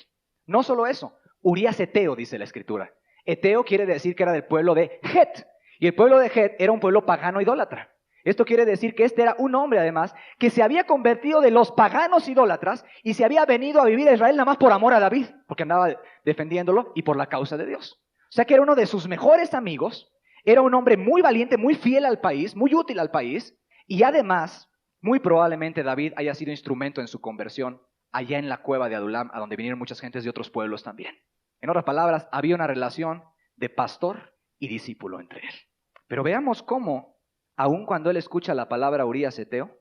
No solo eso, Urías Eteo, dice la Escritura. Eteo quiere decir que era del pueblo de Het, y el pueblo de Het era un pueblo pagano idólatra. Esto quiere decir que este era un hombre, además, que se había convertido de los paganos idólatras y se había venido a vivir a Israel nada más por amor a David, porque andaba defendiéndolo y por la causa de Dios. O sea que era uno de sus mejores amigos, era un hombre muy valiente, muy fiel al país, muy útil al país, y además, muy probablemente David haya sido instrumento en su conversión allá en la cueva de Adulam, a donde vinieron muchas gentes de otros pueblos también. En otras palabras, había una relación de pastor y discípulo entre él. Pero veamos cómo, aun cuando él escucha la palabra Urías Eteo,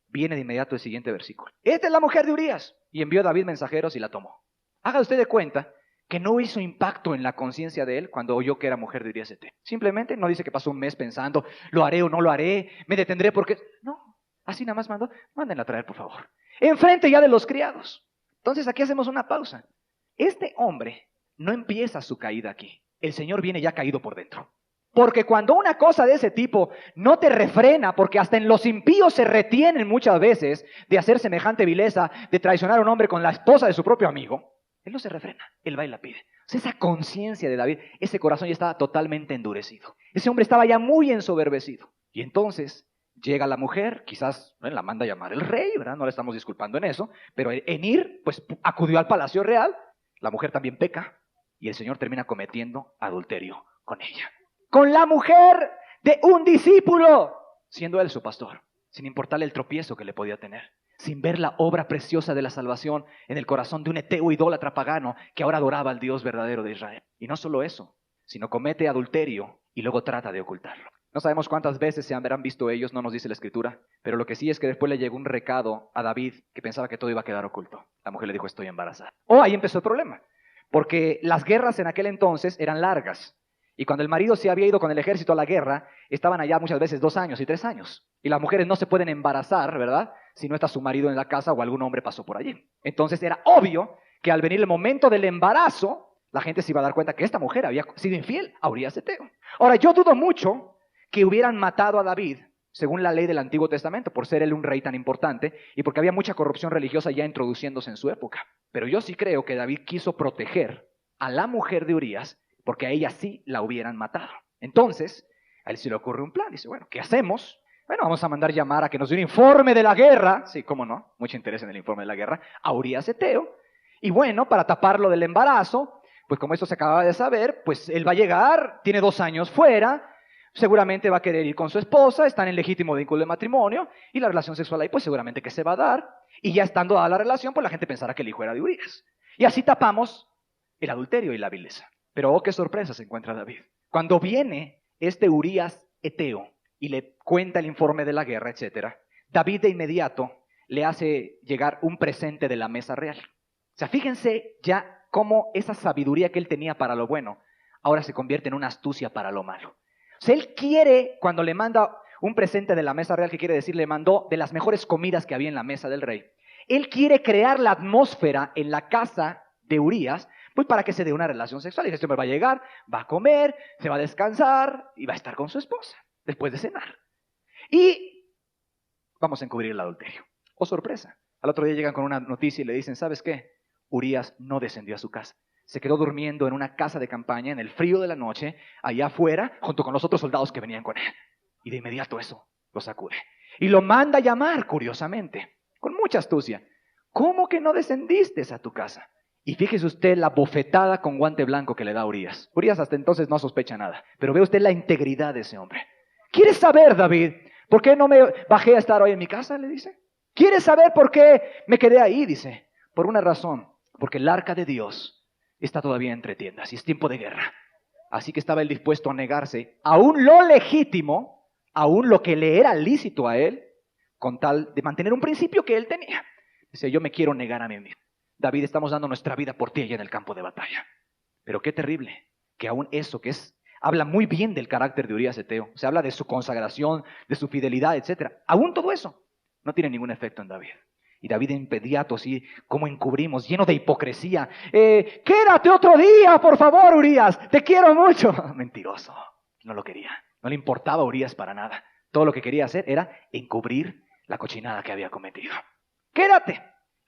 viene de inmediato el siguiente versículo. Esta es la mujer de Urías. Y envió David mensajeros y la tomó. Haga usted de cuenta que no hizo impacto en la conciencia de él cuando oyó que era mujer de Urías Eteo. Simplemente no dice que pasó un mes pensando, lo haré o no lo haré, me detendré porque... No, así nada más mandó, mándenla a traer por favor. Enfrente ya de los criados. Entonces aquí hacemos una pausa. Este hombre no empieza su caída aquí. El Señor viene ya caído por dentro. Porque cuando una cosa de ese tipo no te refrena, porque hasta en los impíos se retienen muchas veces de hacer semejante vileza, de traicionar a un hombre con la esposa de su propio amigo, él no se refrena, él va y la pide. O sea, esa conciencia de David, ese corazón ya estaba totalmente endurecido. Ese hombre estaba ya muy ensoberbecido. Y entonces Llega la mujer, quizás la manda a llamar el rey, ¿verdad? No le estamos disculpando en eso, pero en ir, pues acudió al palacio real, la mujer también peca y el Señor termina cometiendo adulterio con ella. Con la mujer de un discípulo, siendo él su pastor, sin importarle el tropiezo que le podía tener, sin ver la obra preciosa de la salvación en el corazón de un eteo idólatra pagano que ahora adoraba al Dios verdadero de Israel. Y no solo eso, sino comete adulterio y luego trata de ocultarlo. No sabemos cuántas veces se habrán visto ellos, no nos dice la Escritura, pero lo que sí es que después le llegó un recado a David que pensaba que todo iba a quedar oculto. La mujer le dijo, estoy embarazada. Ahí empezó el problema, porque las guerras en aquel entonces eran largas. Y cuando el marido se había ido con el ejército a la guerra, estaban allá muchas veces 2 años y 3 años. Y las mujeres no se pueden embarazar, ¿verdad? Si no está su marido en la casa o algún hombre pasó por allí. Entonces era obvio que al venir el momento del embarazo, la gente se iba a dar cuenta que esta mujer había sido infiel a Urías eteo. Ahora, yo dudo mucho que hubieran matado a David, según la ley del Antiguo Testamento, por ser él un rey tan importante y porque había mucha corrupción religiosa ya introduciéndose en su época. Pero yo sí creo que David quiso proteger a la mujer de Urías porque a ella sí la hubieran matado. Entonces, a él se le ocurre un plan. Dice, bueno, ¿qué hacemos? Bueno, vamos a mandar llamar a que nos dé un informe de la guerra. Sí, cómo no, mucho interés en el informe de la guerra. A Urías eteo. Y bueno, para taparlo del embarazo, pues como esto se acababa de saber, pues él va a llegar, tiene 2 años fuera, seguramente va a querer ir con su esposa, están en legítimo vínculo de matrimonio, y la relación sexual ahí pues seguramente que se va a dar, y ya estando dada la relación, pues la gente pensará que el hijo era de Urías. Y así tapamos el adulterio y la vileza. Pero oh, qué sorpresa se encuentra David. Cuando viene este Urías eteo y le cuenta el informe de la guerra, etc., David de inmediato le hace llegar un presente de la mesa real. O sea, fíjense ya cómo esa sabiduría que él tenía para lo bueno, ahora se convierte en una astucia para lo malo. O sea, él quiere, cuando le manda un presente de la mesa real, que quiere decir, le mandó de las mejores comidas que había en la mesa del rey. Él quiere crear la atmósfera en la casa de Urías, pues para que se dé una relación sexual. Y este hombre va a llegar, va a comer, se va a descansar y va a estar con su esposa después de cenar. Y vamos a encubrir el adulterio. Oh, sorpresa. Al otro día llegan con una noticia y le dicen, ¿sabes qué? Urías no descendió a su casa. Se quedó durmiendo en una casa de campaña en el frío de la noche, allá afuera, junto con los otros soldados que venían con él. Y de inmediato eso lo sacude. Y lo manda a llamar, curiosamente, con mucha astucia. ¿Cómo que no descendiste a tu casa? Y fíjese usted la bofetada con guante blanco que le da a Urías. Urías hasta entonces no sospecha nada, pero ve usted la integridad de ese hombre. ¿Quieres saber, David, por qué no me bajé a estar hoy en mi casa? Le dice. ¿Quieres saber por qué me quedé ahí? Dice. Por una razón, porque el arca de Dios está todavía entre tiendas y es tiempo de guerra. Así que estaba él dispuesto a negarse aún lo legítimo, aún lo que le era lícito a él, con tal de mantener un principio que él tenía. Dice, yo me quiero negar a mí mismo. David, estamos dando nuestra vida por ti allá en el campo de batalla. Pero qué terrible que aún eso que es, habla muy bien del carácter de Urías eteo. Se habla de su consagración, de su fidelidad, etc. Aún todo eso no tiene ningún efecto en David. Y David de inmediato, así como encubrimos, lleno de hipocresía. Quédate otro día, por favor, Urías, te quiero mucho. Mentiroso, no lo quería. No le importaba a Urías para nada. Todo lo que quería hacer era encubrir la cochinada que había cometido. Quédate.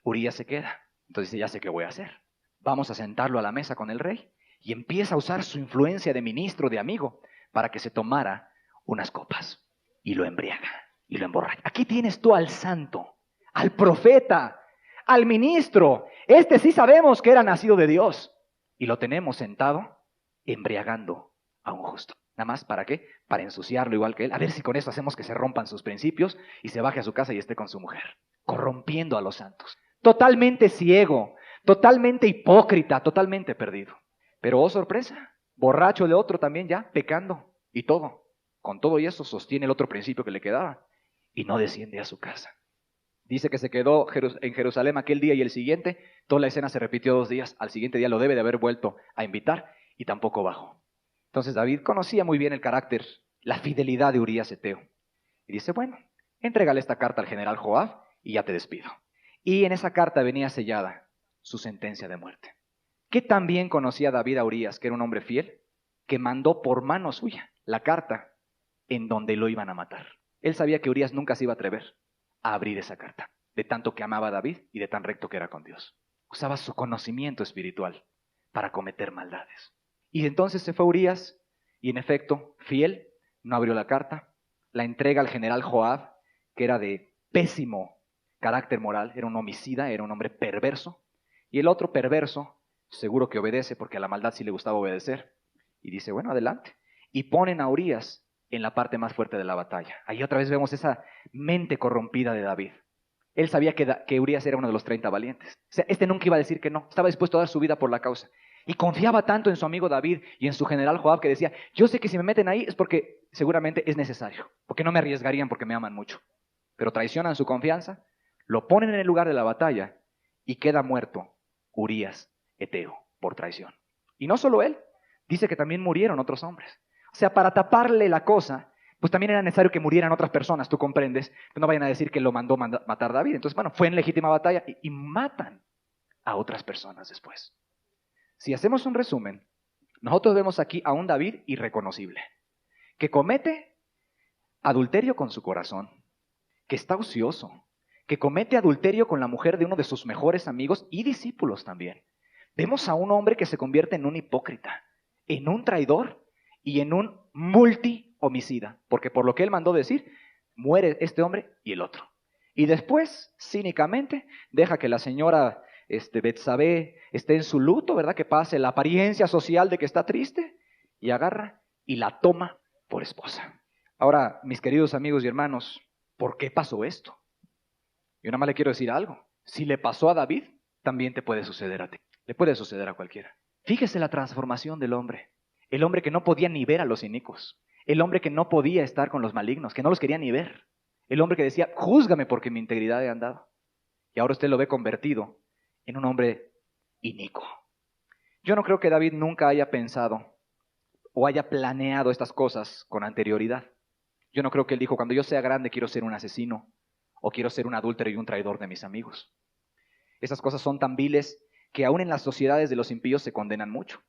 Urías se queda. Entonces dice, ya sé qué voy a hacer. Vamos a sentarlo a la mesa con el rey. Y empieza a usar su influencia de ministro, de amigo, para que se tomara unas copas. Y lo embriaga, y lo emborracha. Aquí tienes tú al santo, al profeta, al ministro. Este sí sabemos que era nacido de Dios. Y lo tenemos sentado, embriagando a un justo. Nada más, ¿para qué? Para ensuciarlo igual que él. A ver si con eso hacemos que se rompan sus principios y se baje a su casa y esté con su mujer. Corrompiendo a los santos. Totalmente ciego, totalmente hipócrita, totalmente perdido. Pero oh sorpresa, borracho el otro también ya, pecando y todo. Con todo y eso sostiene el otro principio que le quedaba y no desciende a su casa. Dice que se quedó en Jerusalén aquel día y el siguiente. Toda la escena se repitió 2 días. Al siguiente día lo debe de haber vuelto a invitar y tampoco bajó. Entonces David conocía muy bien el carácter, la fidelidad de Urías eteo. Y dice, bueno, entrégale esta carta al general Joab y ya te despido. Y en esa carta venía sellada su sentencia de muerte. ¿Qué tan bien conocía David a Urías, que era un hombre fiel, que mandó por mano suya la carta en donde lo iban a matar? Él sabía que Urías nunca se iba a atrever a abrir esa carta, de tanto que amaba a David y de tan recto que era con Dios. Usaba su conocimiento espiritual para cometer maldades. Y entonces se fue Urías y en efecto, fiel, no abrió la carta, la entrega al general Joab que era de pésimo carácter moral, era un homicida, era un hombre perverso. Y el otro perverso, seguro que obedece, porque a la maldad sí le gustaba obedecer. Y dice, bueno, adelante. Y ponen a Urías en la parte más fuerte de la batalla. Ahí otra vez vemos esa mente corrompida de David. Él sabía que Urías era uno de los 30 valientes. O sea, este nunca iba a decir que no. Estaba dispuesto a dar su vida por la causa. Y confiaba tanto en su amigo David y en su general Joab que decía, yo sé que si me meten ahí es porque seguramente es necesario. Porque no me arriesgarían porque me aman mucho. Pero traicionan su confianza, lo ponen en el lugar de la batalla y queda muerto Urías Eteo por traición. Y no solo él, dice que también murieron otros hombres. O sea, para taparle la cosa, pues también era necesario que murieran otras personas, tú comprendes. No vayan a decir que lo mandó matar David. Entonces, bueno, fue en legítima batalla y matan a otras personas después. Si hacemos un resumen, nosotros vemos aquí a un David irreconocible, que comete adulterio con su corazón, que está ocioso, que comete adulterio con la mujer de uno de sus mejores amigos y discípulos también. Vemos a un hombre que se convierte en un hipócrita, en un traidor y en un multi-homicida, porque por lo que él mandó decir, muere este hombre y el otro. Y después, cínicamente, deja que la señora Betsabé esté en su luto, ¿verdad? Que pase la apariencia social de que está triste y agarra y la toma por esposa. Ahora, mis queridos amigos y hermanos, ¿por qué pasó esto? Yo nada más le quiero decir algo. Si le pasó a David, también te puede suceder a ti. Le puede suceder a cualquiera. Fíjese la transformación del hombre. El hombre que no podía ni ver a los inicuos. El hombre que no podía estar con los malignos, que no los quería ni ver. El hombre que decía, júzgame porque mi integridad he andado. Y ahora usted lo ve convertido en un hombre inicuo. Yo no creo que David nunca haya pensado o haya planeado estas cosas con anterioridad. Yo no creo que él dijo, cuando yo sea grande quiero ser un asesino o quiero ser un adúltero y un traidor de mis amigos. Esas cosas son tan viles que aún en las sociedades de los impíos se condenan mucho.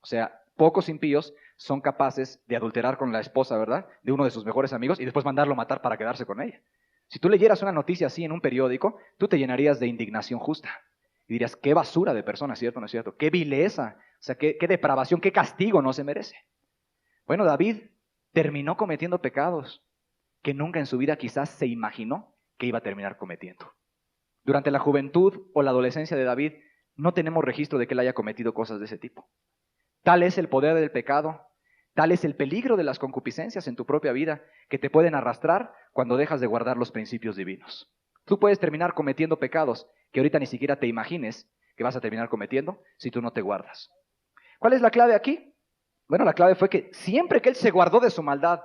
O sea, pocos impíos son capaces de adulterar con la esposa, ¿verdad?, de uno de sus mejores amigos y después mandarlo a matar para quedarse con ella. Si tú leyeras una noticia así en un periódico, tú te llenarías de indignación justa. Y dirías, qué basura de persona, ¿cierto o no es cierto? Qué vileza, o sea, qué depravación, qué castigo no se merece. Bueno, David terminó cometiendo pecados que nunca en su vida quizás se imaginó que iba a terminar cometiendo. Durante la juventud o la adolescencia de David, no tenemos registro de que él haya cometido cosas de ese tipo. Tal es el poder del pecado, tal es el peligro de las concupiscencias en tu propia vida que te pueden arrastrar cuando dejas de guardar los principios divinos. Tú puedes terminar cometiendo pecados que ahorita ni siquiera te imagines que vas a terminar cometiendo si tú no te guardas. ¿Cuál es la clave aquí? Bueno, la clave fue que siempre que él se guardó de su maldad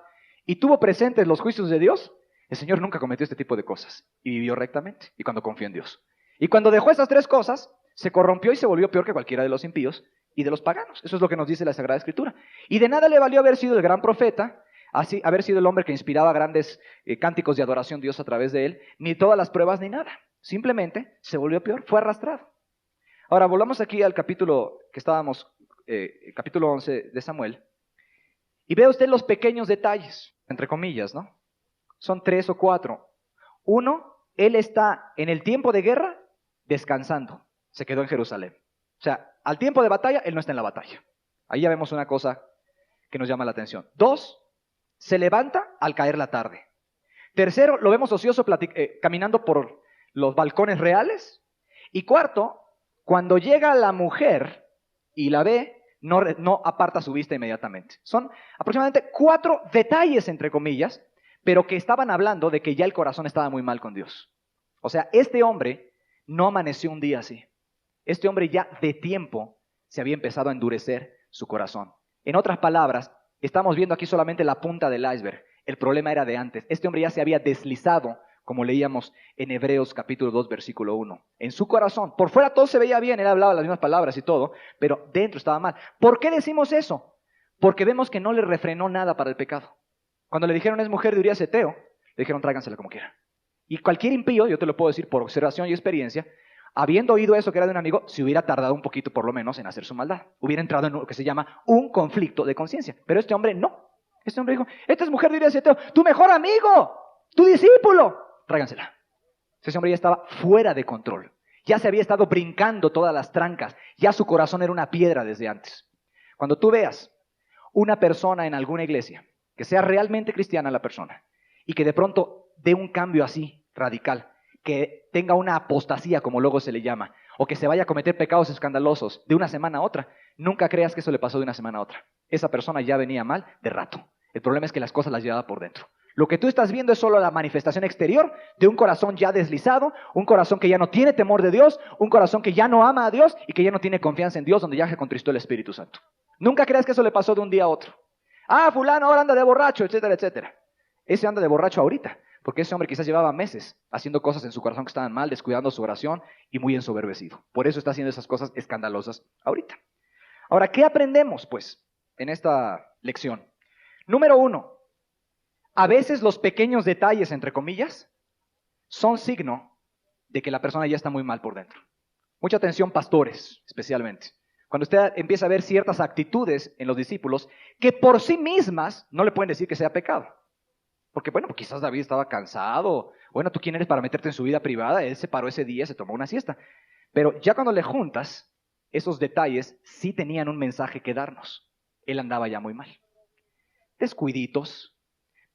y tuvo presentes los juicios de Dios, el Señor nunca cometió este tipo de cosas y vivió rectamente y cuando confió en Dios. Y cuando dejó esas tres cosas, se corrompió y se volvió peor que cualquiera de los impíos y de los paganos. Eso es lo que nos dice la Sagrada Escritura. Y de nada le valió haber sido el gran profeta, así haber sido el hombre que inspiraba grandes cánticos de adoración a Dios a través de él, ni todas las pruebas ni nada. Simplemente se volvió peor, fue arrastrado. Ahora, volvamos aquí al capítulo que estábamos, capítulo 11 de Samuel, y vea usted los pequeños detalles, entre comillas, ¿no? Son 3 o 4. Uno, él está en el tiempo de guerra descansando, se quedó en Jerusalén. O sea, al tiempo de batalla, él no está en la batalla. Ahí ya vemos una cosa que nos llama la atención. 2, se levanta al caer la tarde. Tercero, lo vemos ocioso caminando por los balcones reales. Y cuarto, cuando llega la mujer y la ve, no aparta su vista inmediatamente. Son aproximadamente 4 detalles, entre comillas, pero que estaban hablando de que ya el corazón estaba muy mal con Dios. O sea, este hombre no amaneció un día así. Este hombre ya de tiempo se había empezado a endurecer su corazón. En otras palabras, estamos viendo aquí solamente la punta del iceberg. El problema era de antes. Este hombre ya se había deslizado, como leíamos en Hebreos capítulo 2, versículo 1. En su corazón, por fuera todo se veía bien, él hablaba las mismas palabras y todo, pero dentro estaba mal. ¿Por qué decimos eso? Porque vemos que no le refrenó nada para el pecado. Cuando le dijeron es mujer de Urías Eteo, le dijeron tráigansela como quiera. Y cualquier impío, yo te lo puedo decir por observación y experiencia, habiendo oído eso que era de un amigo, se hubiera tardado un poquito por lo menos en hacer su maldad. Hubiera entrado en lo que se llama un conflicto de conciencia. Pero este hombre no. Este hombre dijo, esta es mujer de Urías Eteo, tu mejor amigo, tu discípulo, tráigansela. Ese hombre ya estaba fuera de control. Ya se había estado brincando todas las trancas. Ya su corazón era una piedra desde antes. Cuando tú veas una persona en alguna iglesia, que sea realmente cristiana la persona, y que de pronto dé un cambio así, radical, que tenga una apostasía, como luego se le llama, o que se vaya a cometer pecados escandalosos de una semana a otra, nunca creas que eso le pasó de una semana a otra. Esa persona ya venía mal de rato. El problema es que las cosas las llevaba por dentro. Lo que tú estás viendo es solo la manifestación exterior de un corazón ya deslizado, un corazón que ya no tiene temor de Dios, un corazón que ya no ama a Dios y que ya no tiene confianza en Dios, donde ya se contristó el Espíritu Santo. Nunca creas que eso le pasó de un día a otro. Ah, fulano ahora anda de borracho, etcétera, etcétera. Ese anda de borracho ahorita, porque ese hombre quizás llevaba meses haciendo cosas en su corazón que estaban mal, descuidando su oración y muy ensoberbecido. Por eso está haciendo esas cosas escandalosas ahorita. Ahora, ¿qué aprendemos, pues, en esta lección? Número 1, a veces los pequeños detalles, entre comillas, son signo de que la persona ya está muy mal por dentro. Mucha atención, pastores, especialmente. Cuando usted empieza a ver ciertas actitudes en los discípulos que por sí mismas no le pueden decir que sea pecado. Porque, bueno, pues quizás David estaba cansado. Bueno, ¿tú quién eres para meterte en su vida privada? Él se paró ese día, se tomó una siesta. Pero ya cuando le juntas, esos detalles sí tenían un mensaje que darnos. Él andaba ya muy mal. Descuiditos,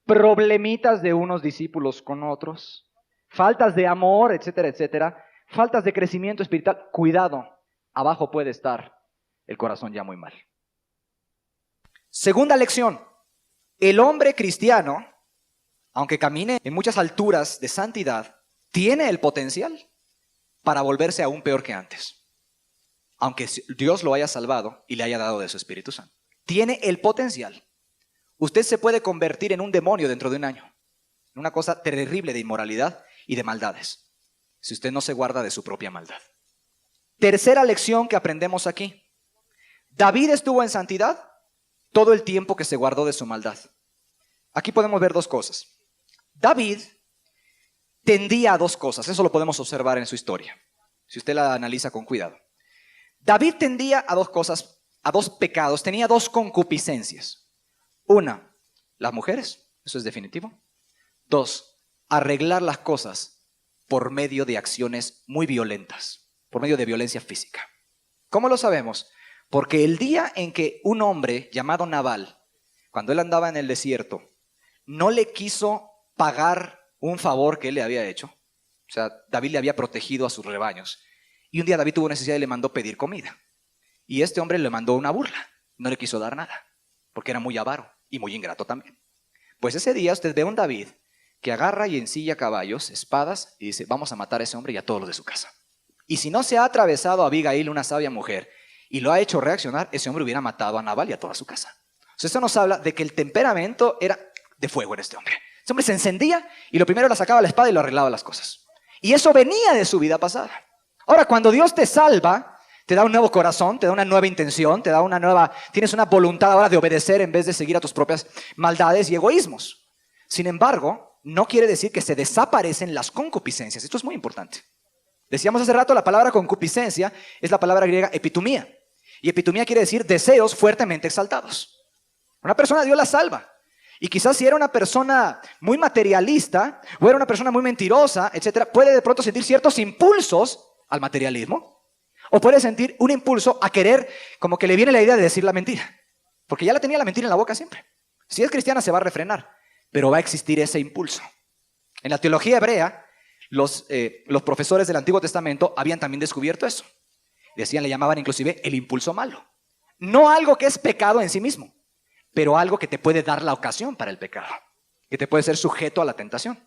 problemitas de unos discípulos con otros, faltas de amor, etcétera, etcétera, faltas de crecimiento espiritual. Cuidado, abajo puede estar el corazón ya muy mal. Segunda lección, el hombre cristiano, aunque camine en muchas alturas de santidad, tiene el potencial para volverse aún peor que antes. Aunque Dios lo haya salvado y le haya dado de su Espíritu Santo. Tiene el potencial. Usted se puede convertir en un demonio dentro de un año. En una cosa terrible de inmoralidad y de maldades. Si usted no se guarda de su propia maldad. Tercera lección que aprendemos aquí. David estuvo en santidad todo el tiempo que se guardó de su maldad. Aquí podemos ver dos cosas. David tendía a dos cosas. Eso lo podemos observar en su historia. Si usted la analiza con cuidado. David tendía a dos cosas, a dos pecados. Tenía dos concupiscencias. Una, las mujeres. Eso es definitivo. Dos, arreglar las cosas por medio de acciones muy violentas. Por medio de violencia física. ¿Cómo lo sabemos? Porque el día en que un hombre llamado Nabal, cuando él andaba en el desierto, no le quiso pagar un favor que él le había hecho. O sea, David le había protegido a sus rebaños. Y un día David tuvo necesidad y le mandó pedir comida. Y este hombre le mandó una burla. No le quiso dar nada, porque era muy avaro y muy ingrato también. Pues ese día usted ve a un David que agarra y ensilla caballos, espadas, y dice, vamos a matar a ese hombre y a todos los de su casa. Y si no se ha atravesado a Abigail, una sabia mujer, y lo ha hecho reaccionar, ese hombre hubiera matado a Nabal y a toda su casa. O sea, eso nos habla de que el temperamento era de fuego en este hombre. Ese hombre se encendía y lo primero la sacaba la espada y lo arreglaba las cosas. Y eso venía de su vida pasada. Ahora, cuando Dios te salva, te da un nuevo corazón, te da una nueva intención, tienes una voluntad ahora de obedecer en vez de seguir a tus propias maldades y egoísmos. Sin embargo, no quiere decir que se desaparecen las concupiscencias. Esto es muy importante. Decíamos hace rato, la palabra concupiscencia es la palabra griega epitumía. Y epitumía quiere decir deseos fuertemente exaltados. Una persona Dios la salva. Y quizás si era una persona muy materialista, o era una persona muy mentirosa, etcétera, puede de pronto sentir ciertos impulsos al materialismo. O puede sentir un impulso a querer, como que le viene la idea de decir la mentira. Porque ya la tenía la mentira en la boca siempre. Si es cristiana se va a refrenar, pero va a existir ese impulso. En la teología hebrea, los profesores del Antiguo Testamento habían también descubierto eso. Le llamaban inclusive el impulso malo. No algo que es pecado en sí mismo, pero algo que te puede dar la ocasión para el pecado, que te puede ser sujeto a la tentación.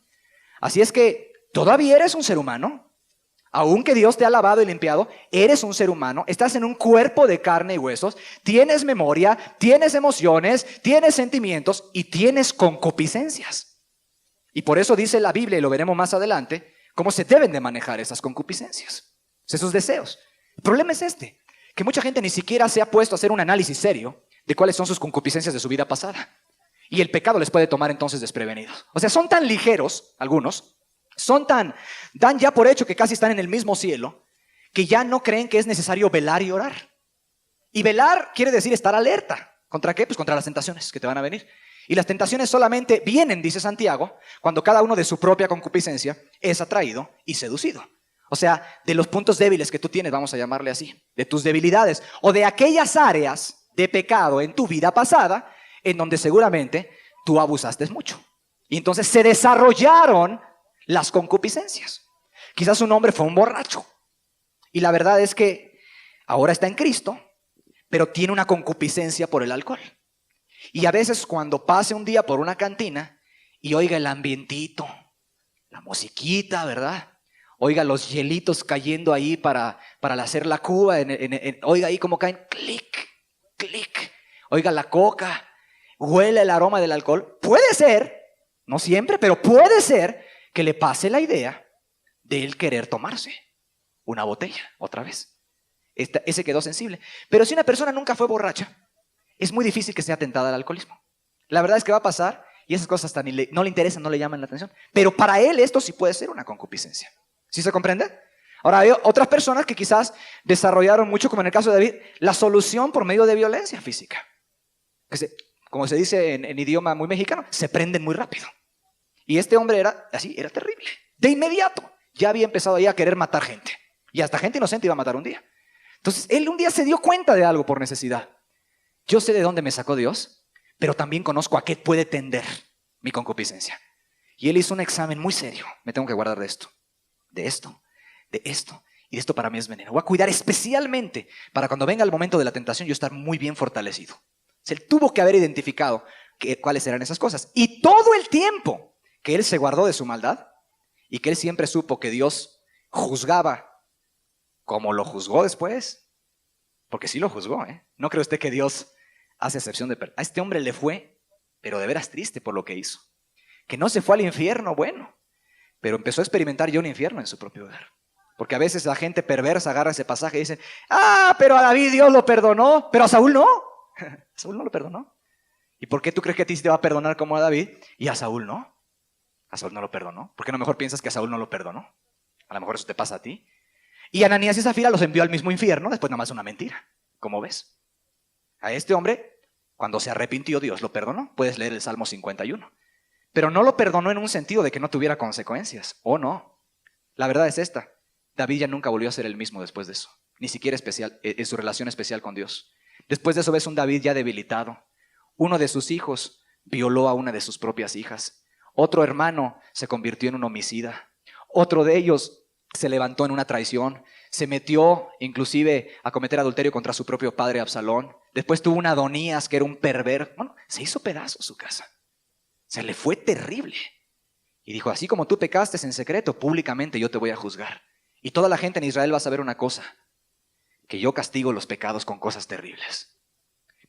Así es que todavía eres un ser humano, aunque Dios te ha lavado y limpiado, eres un ser humano, estás en un cuerpo de carne y huesos, tienes memoria, tienes emociones, tienes sentimientos y tienes concupiscencias. Y por eso dice la Biblia, y lo veremos más adelante, cómo se deben de manejar esas concupiscencias, esos deseos. El problema es que mucha gente ni siquiera se ha puesto a hacer un análisis serio de cuáles son sus concupiscencias de su vida pasada. Y el pecado les puede tomar entonces desprevenidos. O sea, son tan ligeros, algunos, dan ya por hecho que casi están en el mismo cielo, que ya no creen que es necesario velar y orar. Y velar quiere decir estar alerta. ¿Contra qué? Pues contra las tentaciones que te van a venir. Y las tentaciones solamente vienen, dice Santiago, cuando cada uno de su propia concupiscencia es atraído y seducido. O sea, de los puntos débiles que tú tienes, vamos a llamarle así, de tus debilidades, o de aquellas áreas de pecado en tu vida pasada, en donde seguramente tú abusaste mucho. Y entonces se desarrollaron las concupiscencias. Quizás un hombre fue un borracho. Y la verdad es que ahora está en Cristo, pero tiene una concupiscencia por el alcohol. Y a veces cuando pase un día por una cantina y oiga el ambientito, la musiquita, ¿verdad? Oiga los hielitos cayendo ahí para hacer la cuba, oiga ahí como caen, clic, clic. Oiga la coca, huele el aroma del alcohol. Puede ser, no siempre, pero puede ser que le pase la idea de él querer tomarse una botella otra vez. Ese quedó sensible. Pero si una persona nunca fue borracha, es muy difícil que sea tentada al alcoholismo. La verdad es que va a pasar y esas cosas hasta no le interesan, no le llaman la atención. Pero para él esto sí puede ser una concupiscencia. ¿Sí se comprende? Ahora hay otras personas que quizás desarrollaron mucho, como en el caso de David, la solución por medio de violencia física. Como se dice en idioma muy mexicano, se prenden muy rápido. Y este hombre era así, era terrible. De inmediato ya había empezado ahí a querer matar gente. Y hasta gente inocente iba a matar un día. Entonces él un día se dio cuenta de algo por necesidad. Yo sé de dónde me sacó Dios, pero también conozco a qué puede tender mi concupiscencia. Y él hizo un examen muy serio. Me tengo que guardar de esto, de esto, de esto. Y esto para mí es veneno. Voy a cuidar especialmente para cuando venga el momento de la tentación yo estar muy bien fortalecido. Él tuvo que haber identificado cuáles eran esas cosas. Y todo el tiempo que él se guardó de su maldad y que él siempre supo que Dios juzgaba como lo juzgó después, porque sí lo juzgó, ¿eh? No cree usted que Dios hace excepción de... A este hombre le fue, pero de veras triste por lo que hizo. Que no se fue al infierno, bueno, pero empezó a experimentar ya un infierno en su propio hogar. Porque a veces la gente perversa agarra ese pasaje y dice, pero a David Dios lo perdonó, pero a Saúl no. A Saúl no lo perdonó. ¿Y por qué tú crees que a ti sí te va a perdonar como a David y a Saúl no? A Saúl no lo perdonó. ¿Por qué no mejor piensas que a Saúl no lo perdonó? A lo mejor eso te pasa a ti. Y Ananías y Zafira los envió al mismo infierno, después nada más una mentira. ¿Cómo ves? A este hombre, cuando se arrepintió, Dios lo perdonó. Puedes leer el Salmo 51. Pero no lo perdonó en un sentido de que no tuviera consecuencias. ¿O no? La verdad es esta. David ya nunca volvió a ser el mismo después de eso. Ni siquiera en su relación especial con Dios. Después de eso ves un David ya debilitado. Uno de sus hijos violó a una de sus propias hijas. Otro hermano se convirtió en un homicida. Otro de ellos se levantó en una traición. Se metió inclusive a cometer adulterio contra su propio padre Absalón. Después tuvo un Adonías que era un perverso. Bueno, se hizo pedazos su casa. Se le fue terrible. Y dijo, así como tú pecaste en secreto, públicamente yo te voy a juzgar. Y toda la gente en Israel va a saber una cosa, que yo castigo los pecados con cosas terribles.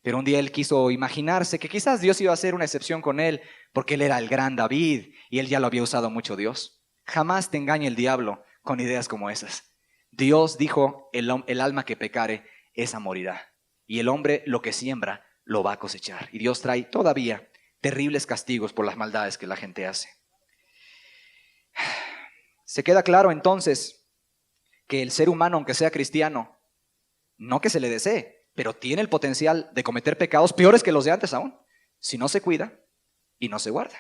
Pero un día él quiso imaginarse que quizás Dios iba a hacer una excepción con él, porque él era el gran David y él ya lo había usado mucho Dios. Jamás te engañe el diablo con ideas como esas. Dios dijo, el alma que pecare, esa morirá. Y el hombre lo que siembra, lo va a cosechar. Y Dios trae todavía terribles castigos por las maldades que la gente hace. Se queda claro entonces que el ser humano, aunque sea cristiano, no que se le desee, pero tiene el potencial de cometer pecados peores que los de antes aún, si no se cuida y no se guarda.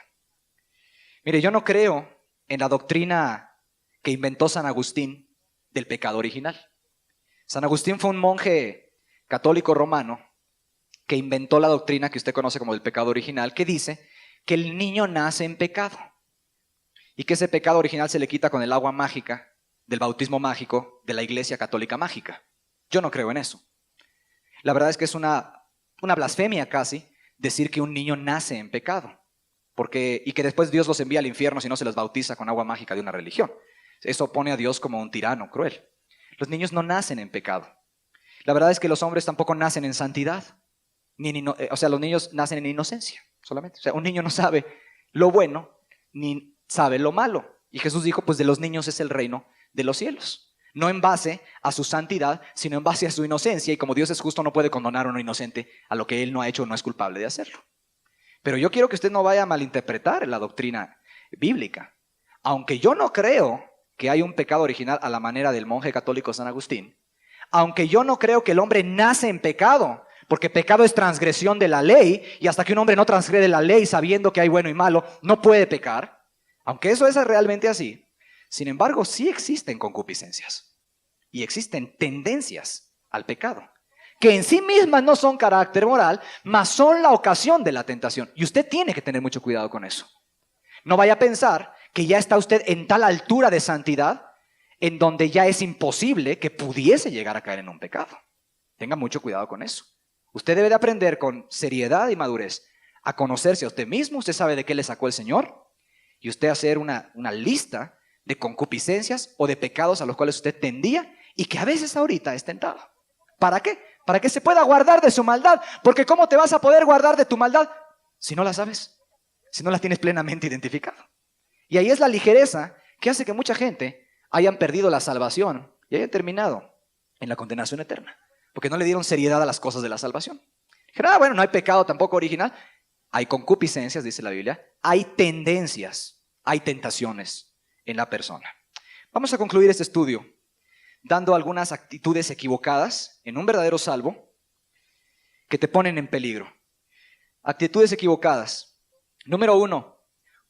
Mire, yo no creo en la doctrina que inventó San Agustín del pecado original. San Agustín fue un monje católico romano que inventó la doctrina que usted conoce como el pecado original, que dice que el niño nace en pecado y que ese pecado original se le quita con el agua mágica del bautismo mágico de la Iglesia Católica mágica. Yo no creo en eso. La verdad es que es una blasfemia casi decir que un niño nace en pecado y que después Dios los envía al infierno si no se los bautiza con agua mágica de una religión. Eso pone a Dios como un tirano cruel. Los niños no nacen en pecado. La verdad es que los hombres tampoco nacen en santidad. Los niños nacen en inocencia solamente. O sea, un niño no sabe lo bueno ni sabe lo malo. Y Jesús dijo, pues de los niños es el reino de los cielos. No en base a su santidad, sino en base a su inocencia. Y como Dios es justo, no puede condenar a un inocente a lo que él no ha hecho o no es culpable de hacerlo. Pero yo quiero que usted no vaya a malinterpretar la doctrina bíblica. Aunque yo no creo que hay un pecado original a la manera del monje católico San Agustín, aunque yo no creo que el hombre nace en pecado, porque pecado es transgresión de la ley, y hasta que un hombre no transgrede la ley sabiendo que hay bueno y malo, no puede pecar, aunque eso es realmente así, sin embargo sí existen concupiscencias y existen tendencias al pecado, que en sí mismas no son carácter moral, mas son la ocasión de la tentación, y usted tiene que tener mucho cuidado con eso. No vaya a pensar que ya está usted en tal altura de santidad en donde ya es imposible que pudiese llegar a caer en un pecado. Tenga mucho cuidado con eso. Usted debe de aprender con seriedad y madurez a conocerse a usted mismo. Usted sabe de qué le sacó el Señor. Y usted hacer una lista de concupiscencias o de pecados a los cuales usted tendía y que a veces ahorita es tentado. ¿Para qué? Para que se pueda guardar de su maldad. Porque ¿cómo te vas a poder guardar de tu maldad si no la sabes? Si no la tienes plenamente identificado. Y ahí es la ligereza que hace que mucha gente hayan perdido la salvación y hayan terminado en la condenación eterna. Porque no le dieron seriedad a las cosas de la salvación. Dijeron, bueno, no hay pecado tampoco original. Hay concupiscencias, dice la Biblia. Hay tendencias, hay tentaciones en la persona. Vamos a concluir este estudio dando algunas actitudes equivocadas en un verdadero salvo que te ponen en peligro. Actitudes equivocadas. Número 1,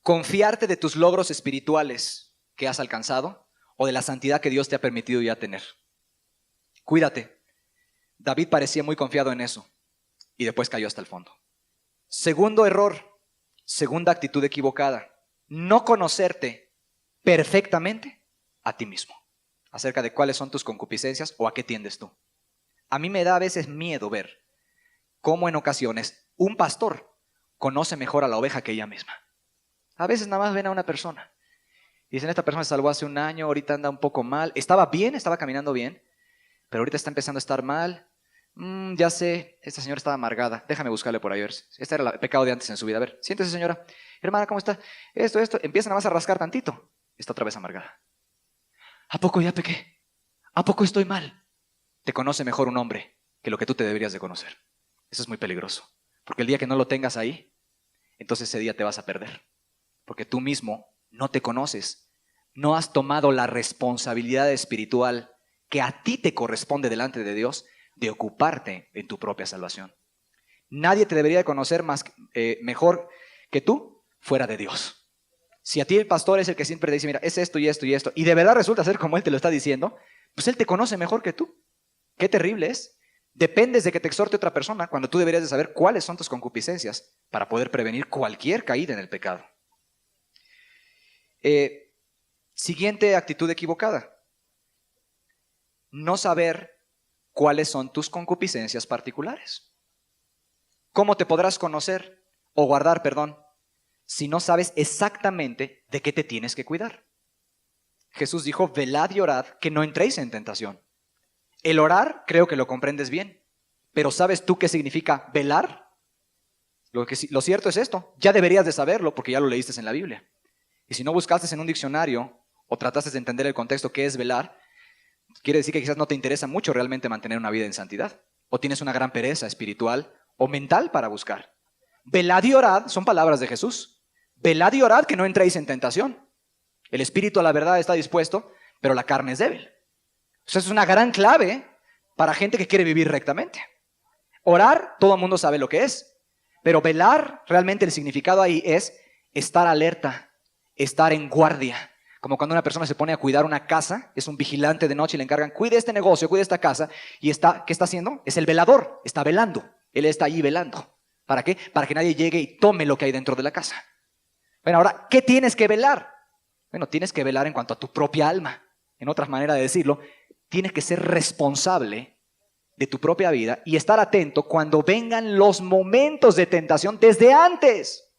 confiarte de tus logros espirituales que has alcanzado o de la santidad que Dios te ha permitido ya tener. Cuídate. David parecía muy confiado en eso y después cayó hasta el fondo. Segundo error, segunda actitud equivocada, no conocerte perfectamente a ti mismo, acerca de cuáles son tus concupiscencias o a qué tiendes tú. A mí me da a veces miedo ver cómo en ocasiones un pastor conoce mejor a la oveja que ella misma. A veces nada más ven a una persona y dicen, esta persona se salvó hace un año, ahorita anda un poco mal, estaba bien, estaba caminando bien, pero ahorita está empezando a estar mal. Ya sé, esta señora estaba amargada, déjame buscarle por ahí a ver. Este era el pecado de antes en su vida. A ver, siéntese señora, hermana, ¿cómo está? Esto, empiezan nada más a rascar tantito, está otra vez amargada. ¿A poco ya pequé? ¿A poco estoy mal? Te conoce mejor un hombre que lo que tú te deberías de conocer. Eso es muy peligroso, porque el día que no lo tengas ahí, entonces ese día te vas a perder, porque tú mismo no te conoces, no has tomado la responsabilidad espiritual que a ti te corresponde delante de Dios de ocuparte en tu propia salvación. Nadie te debería de conocer mejor que tú fuera de Dios. Si a ti el pastor es el que siempre te dice, mira, es esto y esto y esto, y de verdad resulta ser como él te lo está diciendo, pues él te conoce mejor que tú. Qué terrible es. Dependes de que te exhorte otra persona cuando tú deberías de saber cuáles son tus concupiscencias para poder prevenir cualquier caída en el pecado. Siguiente actitud equivocada. No saber cuáles son tus concupiscencias particulares. ¿Cómo te podrás conocer o guardar, si no sabes exactamente de qué te tienes que cuidar? Jesús dijo, velad y orad que no entréis en tentación. El orar creo que lo comprendes bien, pero ¿sabes tú qué significa velar? Lo cierto es esto, ya deberías de saberlo porque ya lo leíste en la Biblia. Y si no buscaste en un diccionario o trataste de entender el contexto que es velar, quiere decir que quizás no te interesa mucho realmente mantener una vida en santidad. O tienes una gran pereza espiritual o mental para buscar. Velad y orad son palabras de Jesús. Velad y orad que no entréis en tentación. El espíritu a la verdad está dispuesto, pero la carne es débil. Eso es una gran clave para gente que quiere vivir rectamente. Orar, todo el mundo sabe lo que es. Pero velar, realmente el significado ahí es estar alerta, estar en guardia. Como cuando una persona se pone a cuidar una casa, es un vigilante de noche y le encargan, cuide este negocio, cuide esta casa. Y ¿qué está haciendo? Es el velador, está velando. Él está ahí velando. ¿Para qué? Para que nadie llegue y tome lo que hay dentro de la casa. Bueno, ahora, ¿qué tienes que velar? Bueno, tienes que velar en cuanto a tu propia alma. En otras maneras de decirlo, tienes que ser responsable de tu propia vida y estar atento cuando vengan los momentos de tentación desde antes.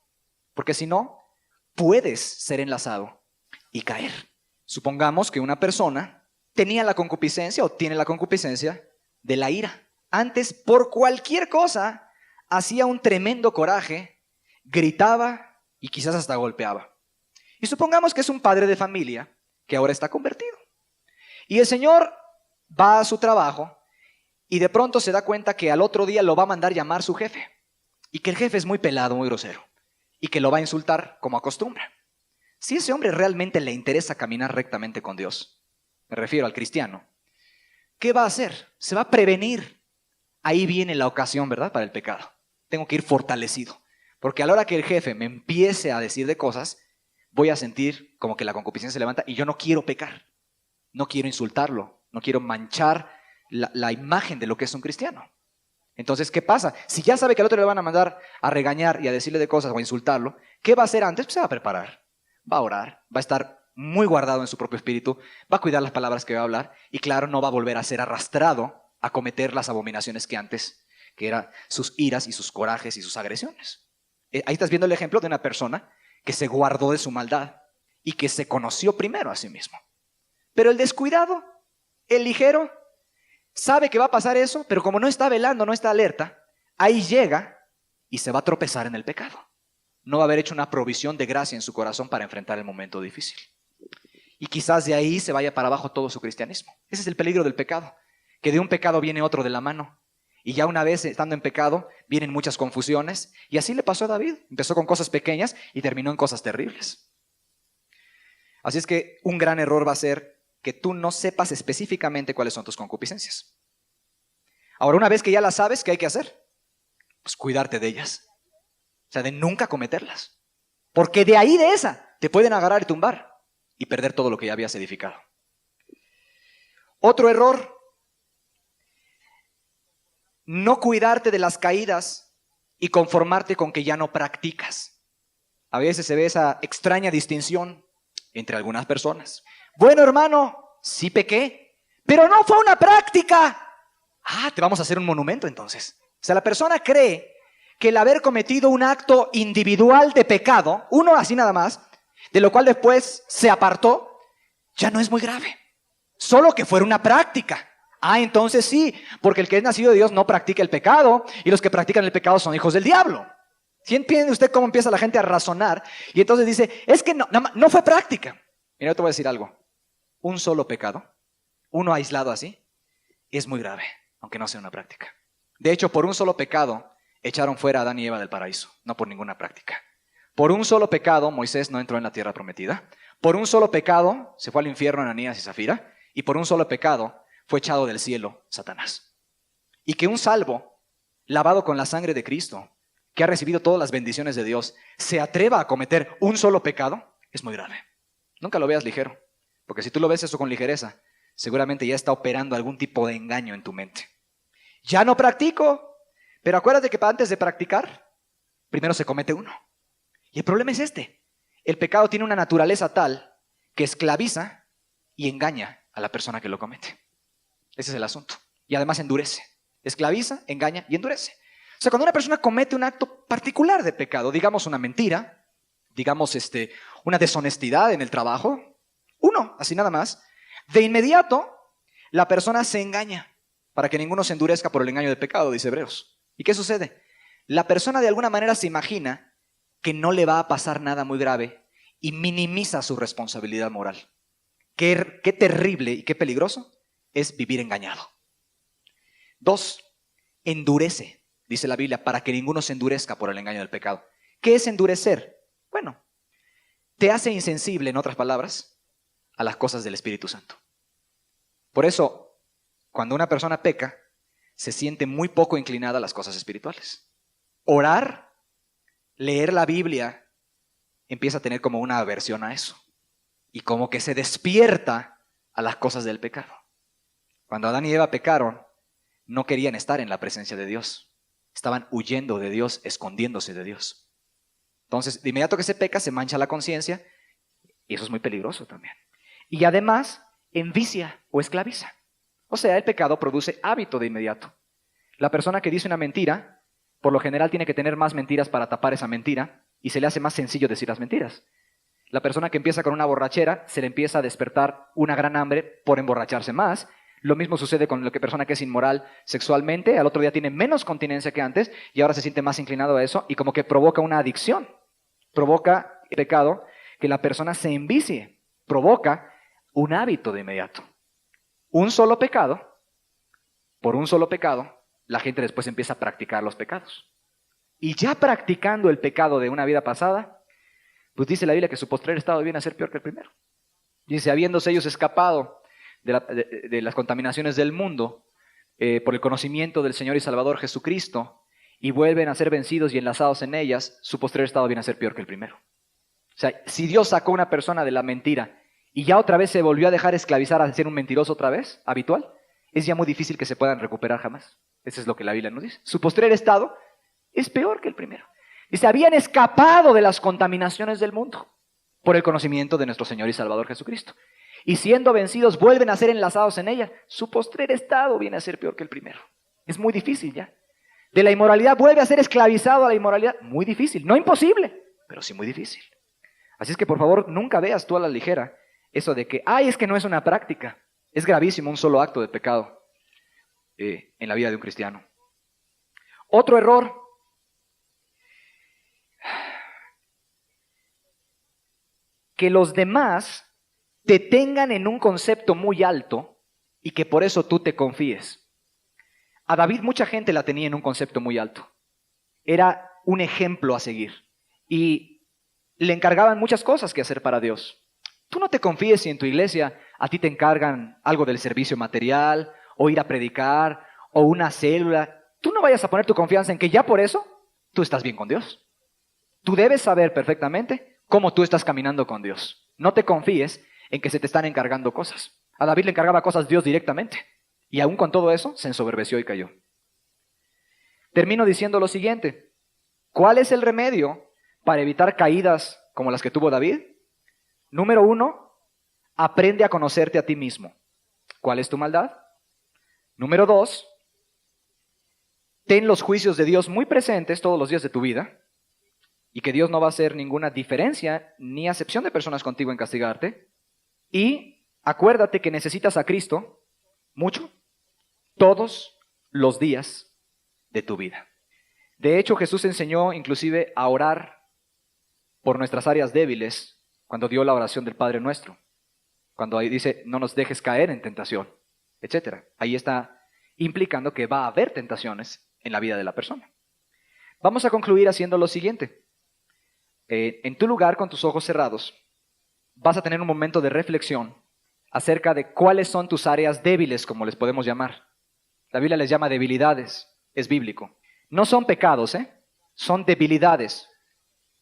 Porque si no, puedes ser enlazado y caer. Supongamos que una persona tenía la concupiscencia o tiene la concupiscencia de la ira. Antes, por cualquier cosa, hacía un tremendo coraje, gritaba y quizás hasta golpeaba. Y supongamos que es un padre de familia que ahora está convertido. Y el Señor va a su trabajo y de pronto se da cuenta que al otro día lo va a mandar llamar su jefe. Y que el jefe es muy pelado, muy grosero. Y que lo va a insultar como acostumbra. Si a ese hombre realmente le interesa caminar rectamente con Dios, me refiero al cristiano, ¿qué va a hacer? Se va a prevenir. Ahí viene la ocasión, ¿verdad? Para el pecado. Tengo que ir fortalecido. Porque a la hora que el jefe me empiece a decir de cosas, voy a sentir como que la concupiscencia se levanta y yo no quiero pecar. No quiero insultarlo. No quiero manchar la imagen de lo que es un cristiano. Entonces, ¿qué pasa? Si ya sabe que al otro le van a mandar a regañar y a decirle de cosas o a insultarlo, ¿qué va a hacer antes? Pues se va a preparar. va a orar, va a estar muy guardado en su propio espíritu, va a cuidar las palabras que va a hablar y claro, no va a volver a ser arrastrado a cometer las abominaciones que antes, que eran sus iras y sus corajes y sus agresiones. Ahí estás viendo el ejemplo de una persona que se guardó de su maldad y que se conoció primero a sí mismo. Pero el descuidado, el ligero, sabe que va a pasar eso, pero como no está velando, no está alerta, ahí llega y se va a tropezar en el pecado. No va a haber hecho una provisión de gracia en su corazón para enfrentar el momento difícil. Y quizás de ahí se vaya para abajo todo su cristianismo. Ese es el peligro del pecado, que de un pecado viene otro de la mano. Y ya una vez estando en pecado, vienen muchas confusiones. Y así le pasó a David. Empezó con cosas pequeñas y terminó en cosas terribles. Así es que un gran error va a ser que tú no sepas específicamente cuáles son tus concupiscencias. Ahora, una vez que ya las sabes, ¿qué hay que hacer? Pues cuidarte de ellas. O sea, de nunca cometerlas. Porque de ahí, de esa, te pueden agarrar y tumbar y perder todo lo que ya habías edificado. Otro error, no cuidarte de las caídas y conformarte con que ya no practicas. A veces se ve esa extraña distinción entre algunas personas. Bueno, hermano, sí pequé, pero no fue una práctica. Te vamos a hacer un monumento entonces. O sea, la persona cree que el haber cometido un acto individual de pecado, uno así nada más, de lo cual después se apartó, ya no es muy grave. Solo que fuera una práctica. Entonces sí, porque el que es nacido de Dios no practica el pecado y los que practican el pecado son hijos del diablo. ¿Sí entiende usted cómo empieza la gente a razonar? Y entonces dice, es que no fue práctica. Mira, yo te voy a decir algo. Un solo pecado, uno aislado así, es muy grave, aunque no sea una práctica. De hecho, por un solo pecado echaron fuera a Adán y Eva del paraíso, no por ninguna práctica. Por un solo pecado Moisés no entró en la tierra prometida. Por un solo pecado se fue al infierno Ananías y Zafira. Y por un solo pecado fue echado del cielo Satanás. Y que un salvo, lavado con la sangre de Cristo, que ha recibido todas las bendiciones de Dios, se atreva a cometer un solo pecado, es muy grave. Nunca lo veas ligero, porque si tú lo ves eso con ligereza, seguramente ya está operando algún tipo de engaño en tu mente. Ya no practico, pero acuérdate que antes de practicar, primero se comete uno. Y el problema es este. El pecado tiene una naturaleza tal que esclaviza y engaña a la persona que lo comete. Ese es el asunto. Y además endurece. Esclaviza, engaña y endurece. O sea, cuando una persona comete un acto particular de pecado, digamos una mentira, digamos una deshonestidad en el trabajo, uno, así nada más, de inmediato la persona se engaña para que ninguno se endurezca por el engaño del pecado, dice Hebreos. ¿Y qué sucede? La persona de alguna manera se imagina que no le va a pasar nada muy grave y minimiza su responsabilidad moral. Qué terrible y qué peligroso es vivir engañado. 2, endurece. Dice la Biblia, para que ninguno se endurezca por el engaño del pecado. ¿Qué es endurecer? Bueno, te hace insensible, en otras palabras, a las cosas del Espíritu Santo. Por eso, cuando una persona peca, se siente muy poco inclinada a las cosas espirituales. Orar, leer la Biblia, empieza a tener como una aversión a eso. Y como que se despierta a las cosas del pecado. Cuando Adán y Eva pecaron, no querían estar en la presencia de Dios. Estaban huyendo de Dios, escondiéndose de Dios. Entonces, de inmediato que se peca, se mancha la conciencia y eso es muy peligroso también. Y además, envicia o esclaviza. O sea, el pecado produce hábito de inmediato. La persona que dice una mentira, por lo general tiene que tener más mentiras para tapar esa mentira y se le hace más sencillo decir las mentiras. La persona que empieza con una borrachera, se le empieza a despertar una gran hambre por emborracharse más. Lo mismo sucede con la persona que es inmoral sexualmente, al otro día tiene menos continencia que antes y ahora se siente más inclinado a eso y como que provoca una adicción, provoca el pecado que la persona se envicie, provoca un hábito de inmediato. Un solo pecado, por un solo pecado, la gente después empieza a practicar los pecados. Y ya practicando el pecado de una vida pasada, pues dice la Biblia que su postrer estado viene a ser peor que el primero. Dice, habiéndose ellos escapado de las contaminaciones del mundo por el conocimiento del Señor y Salvador Jesucristo y vuelven a ser vencidos y enlazados en ellas, su postrer estado viene a ser peor que el primero. O sea, si Dios sacó a una persona de la mentira y ya otra vez se volvió a dejar esclavizar a ser un mentiroso otra vez, habitual, es ya muy difícil que se puedan recuperar jamás. Eso es lo que la Biblia nos dice. Su postrer estado es peor que el primero. Dice, habían escapado de las contaminaciones del mundo. por el conocimiento de nuestro Señor y Salvador Jesucristo. Y siendo vencidos, vuelven a ser enlazados en ella. Su postrer estado viene a ser peor que el primero. Es muy difícil ya. De la inmoralidad vuelve a ser esclavizado a la inmoralidad. Muy difícil, no imposible, pero sí muy difícil. Así es que por favor nunca veas tú a la ligera eso de que, es que no es una práctica. Es gravísimo un solo acto de pecado en la vida de un cristiano. Otro error. Que los demás te tengan en un concepto muy alto y que por eso tú te confíes. A David mucha gente la tenía en un concepto muy alto. Era un ejemplo a seguir y le encargaban muchas cosas que hacer para Dios. Tú no te confíes si en tu iglesia a ti te encargan algo del servicio material o ir a predicar o una célula. Tú no vayas a poner tu confianza en que ya por eso tú estás bien con Dios. Tú debes saber perfectamente cómo tú estás caminando con Dios. No te confíes en que se te están encargando cosas. A David le encargaba cosas Dios directamente. Y aún con todo eso, se ensoberbeció y cayó. Termino diciendo lo siguiente. ¿Cuál es el remedio para evitar caídas como las que tuvo David? Número 1, aprende a conocerte a ti mismo. ¿Cuál es tu maldad? Número 2, ten los juicios de Dios muy presentes todos los días de tu vida. Y que Dios no va a hacer ninguna diferencia ni acepción de personas contigo en castigarte. Y acuérdate que necesitas a Cristo mucho, todos los días de tu vida. De hecho, Jesús enseñó inclusive a orar por nuestras áreas débiles cuando dio la oración del Padre Nuestro. Cuando ahí dice, no nos dejes caer en tentación, etc. Ahí está implicando que va a haber tentaciones en la vida de la persona. Vamos a concluir haciendo lo siguiente. En tu lugar, con tus ojos cerrados, vas a tener un momento de reflexión acerca de cuáles son tus áreas débiles, como les podemos llamar. La Biblia les llama debilidades, es bíblico. No son pecados, son debilidades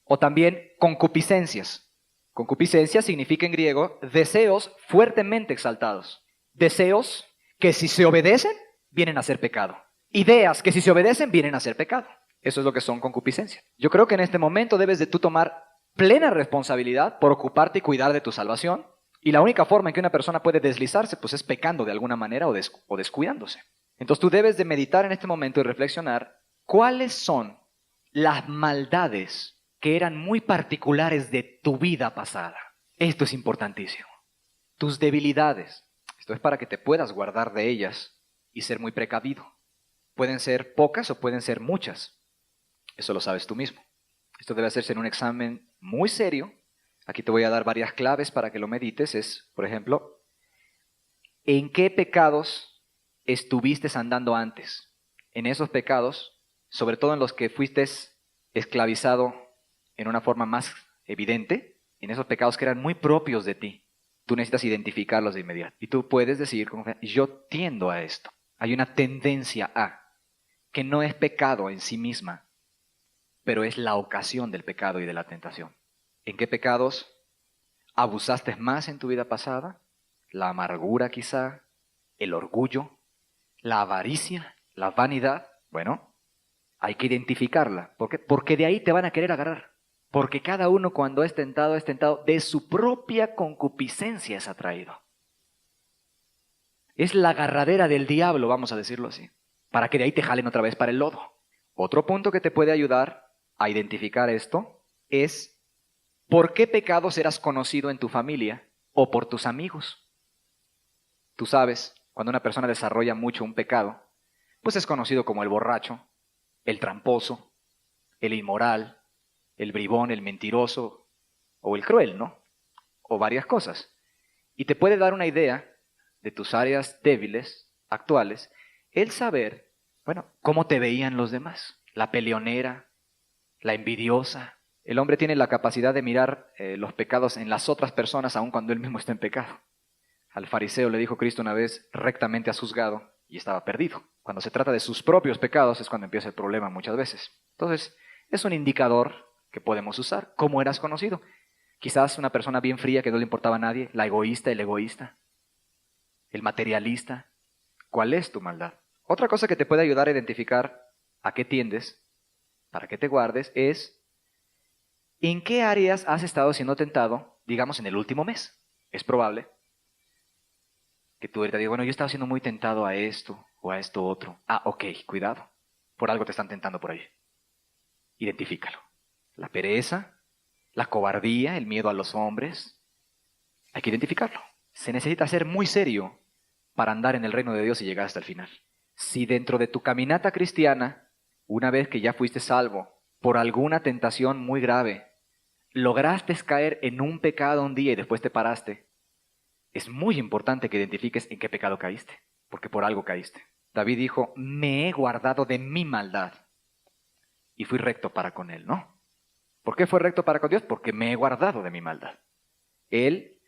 o también concupiscencias. Concupiscencia significa en griego deseos fuertemente exaltados. Deseos que si se obedecen, vienen a ser pecado. Ideas que si se obedecen, vienen a ser pecado. Eso es lo que son concupiscencias. Yo creo que en este momento debes de tú tomar plena responsabilidad por ocuparte y cuidar de tu salvación. Y la única forma en que una persona puede deslizarse, pues es pecando de alguna manera o descuidándose. Entonces tú debes de meditar en este momento y reflexionar cuáles son las maldades que eran muy particulares de tu vida pasada. Esto es importantísimo. Tus debilidades. Esto es para que te puedas guardar de ellas y ser muy precavido. Pueden ser pocas o pueden ser muchas. Eso lo sabes tú mismo. Esto debe hacerse en un examen muy serio. Aquí te voy a dar varias claves para que lo medites. Es, por ejemplo, ¿en qué pecados estuviste andando antes? En esos pecados, sobre todo en los que fuiste esclavizado en una forma más evidente, en esos pecados que eran muy propios de ti. Tú necesitas identificarlos de inmediato. Y tú puedes decir, yo tiendo a esto. Hay una tendencia a, que no es pecado en sí misma, pero es la ocasión del pecado y de la tentación. ¿En qué pecados abusaste más en tu vida pasada? La amargura quizá, el orgullo, la avaricia, la vanidad. Bueno, hay que identificarla. ¿Por qué? Porque de ahí te van a querer agarrar. Porque cada uno cuando es tentado de su propia concupiscencia es atraído. Es la agarradera del diablo, vamos a decirlo así, para que de ahí te jalen otra vez para el lodo. Otro punto que te puede ayudar a identificar esto es ¿por qué pecados eras conocido en tu familia o por tus amigos? Tú sabes, cuando una persona desarrolla mucho un pecado, pues es conocido como el borracho, el tramposo, el inmoral, el bribón, el mentiroso o el cruel, ¿no? O varias cosas. Y te puede dar una idea de tus áreas débiles actuales, el saber, cómo te veían los demás. La peleonera, la envidiosa. El hombre tiene la capacidad de mirar los pecados en las otras personas aun cuando él mismo está en pecado. Al fariseo le dijo Cristo una vez, rectamente has juzgado y estaba perdido. Cuando se trata de sus propios pecados es cuando empieza el problema muchas veces. Entonces, es un indicador que podemos usar. ¿Cómo eras conocido? Quizás una persona bien fría que no le importaba a nadie, la egoísta, el egoísta, el materialista. ¿Cuál es tu maldad? Otra cosa que te puede ayudar a identificar a qué tiendes, para que te guardes, es ¿En qué áreas has estado siendo tentado, digamos, en el último mes? Es probable que tú ahorita digas, bueno, yo estaba siendo muy tentado a esto o a esto otro. Ah, ok, cuidado. Por algo te están tentando por ahí. Identifícalo. La pereza, la cobardía, el miedo a los hombres. Hay que identificarlo. Se necesita ser muy serio para andar en el reino de Dios y llegar hasta el final. Si dentro de tu caminata cristiana, una vez que ya fuiste salvo, por alguna tentación muy grave, lograste caer en un pecado un día y después te paraste, es muy importante que identifiques en qué pecado caíste, porque por algo caíste. David dijo, me he guardado de mi maldad y fui recto para con él, ¿no? ¿Por qué fue recto para con Dios? Porque me he guardado de mi maldad. Él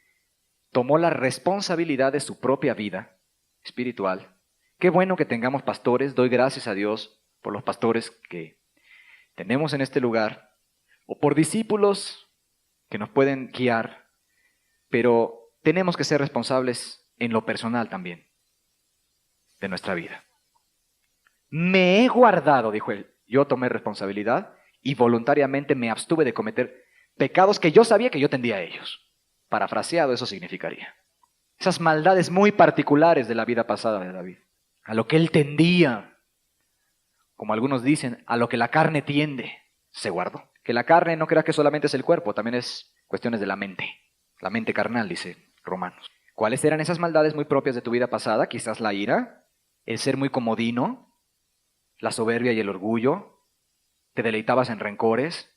tomó la responsabilidad de su propia vida espiritual. Qué bueno que tengamos pastores, doy gracias a Dios por los pastores que tenemos en este lugar, o por discípulos que nos pueden guiar, pero tenemos que ser responsables en lo personal también de nuestra vida. Me he guardado, dijo él. Yo tomé responsabilidad y voluntariamente me abstuve de cometer pecados que yo sabía que yo tendía a ellos. Parafraseado, eso significaría. Esas maldades muy particulares de la vida pasada de David. A lo que él tendía. Como algunos dicen, a lo que la carne tiende, se guardó. Que la carne no crea que solamente es el cuerpo, también es cuestiones de la mente. La mente carnal, dice Romanos. ¿Cuáles eran esas maldades muy propias de tu vida pasada? Quizás la ira, el ser muy comodino, la soberbia y el orgullo, te deleitabas en rencores,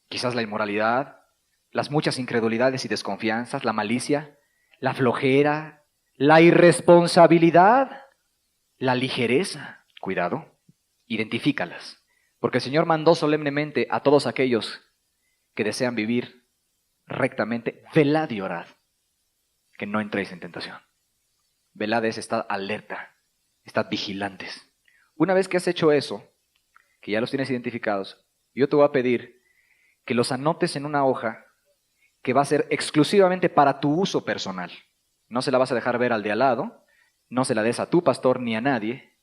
quizás la inmoralidad, las muchas incredulidades y desconfianzas, la malicia, la flojera, la irresponsabilidad, la ligereza. Cuidado, identifícalas, porque el Señor mandó solemnemente a todos aquellos que desean vivir rectamente, velad y orad, que no entréis en tentación. Velad es estar alerta, estad vigilantes. Una vez que has hecho eso, que ya los tienes identificados, yo te voy a pedir que los anotes en una hoja que va a ser exclusivamente para tu uso personal. No se la vas a dejar ver al de al lado, no se la des a tu pastor ni a nadie,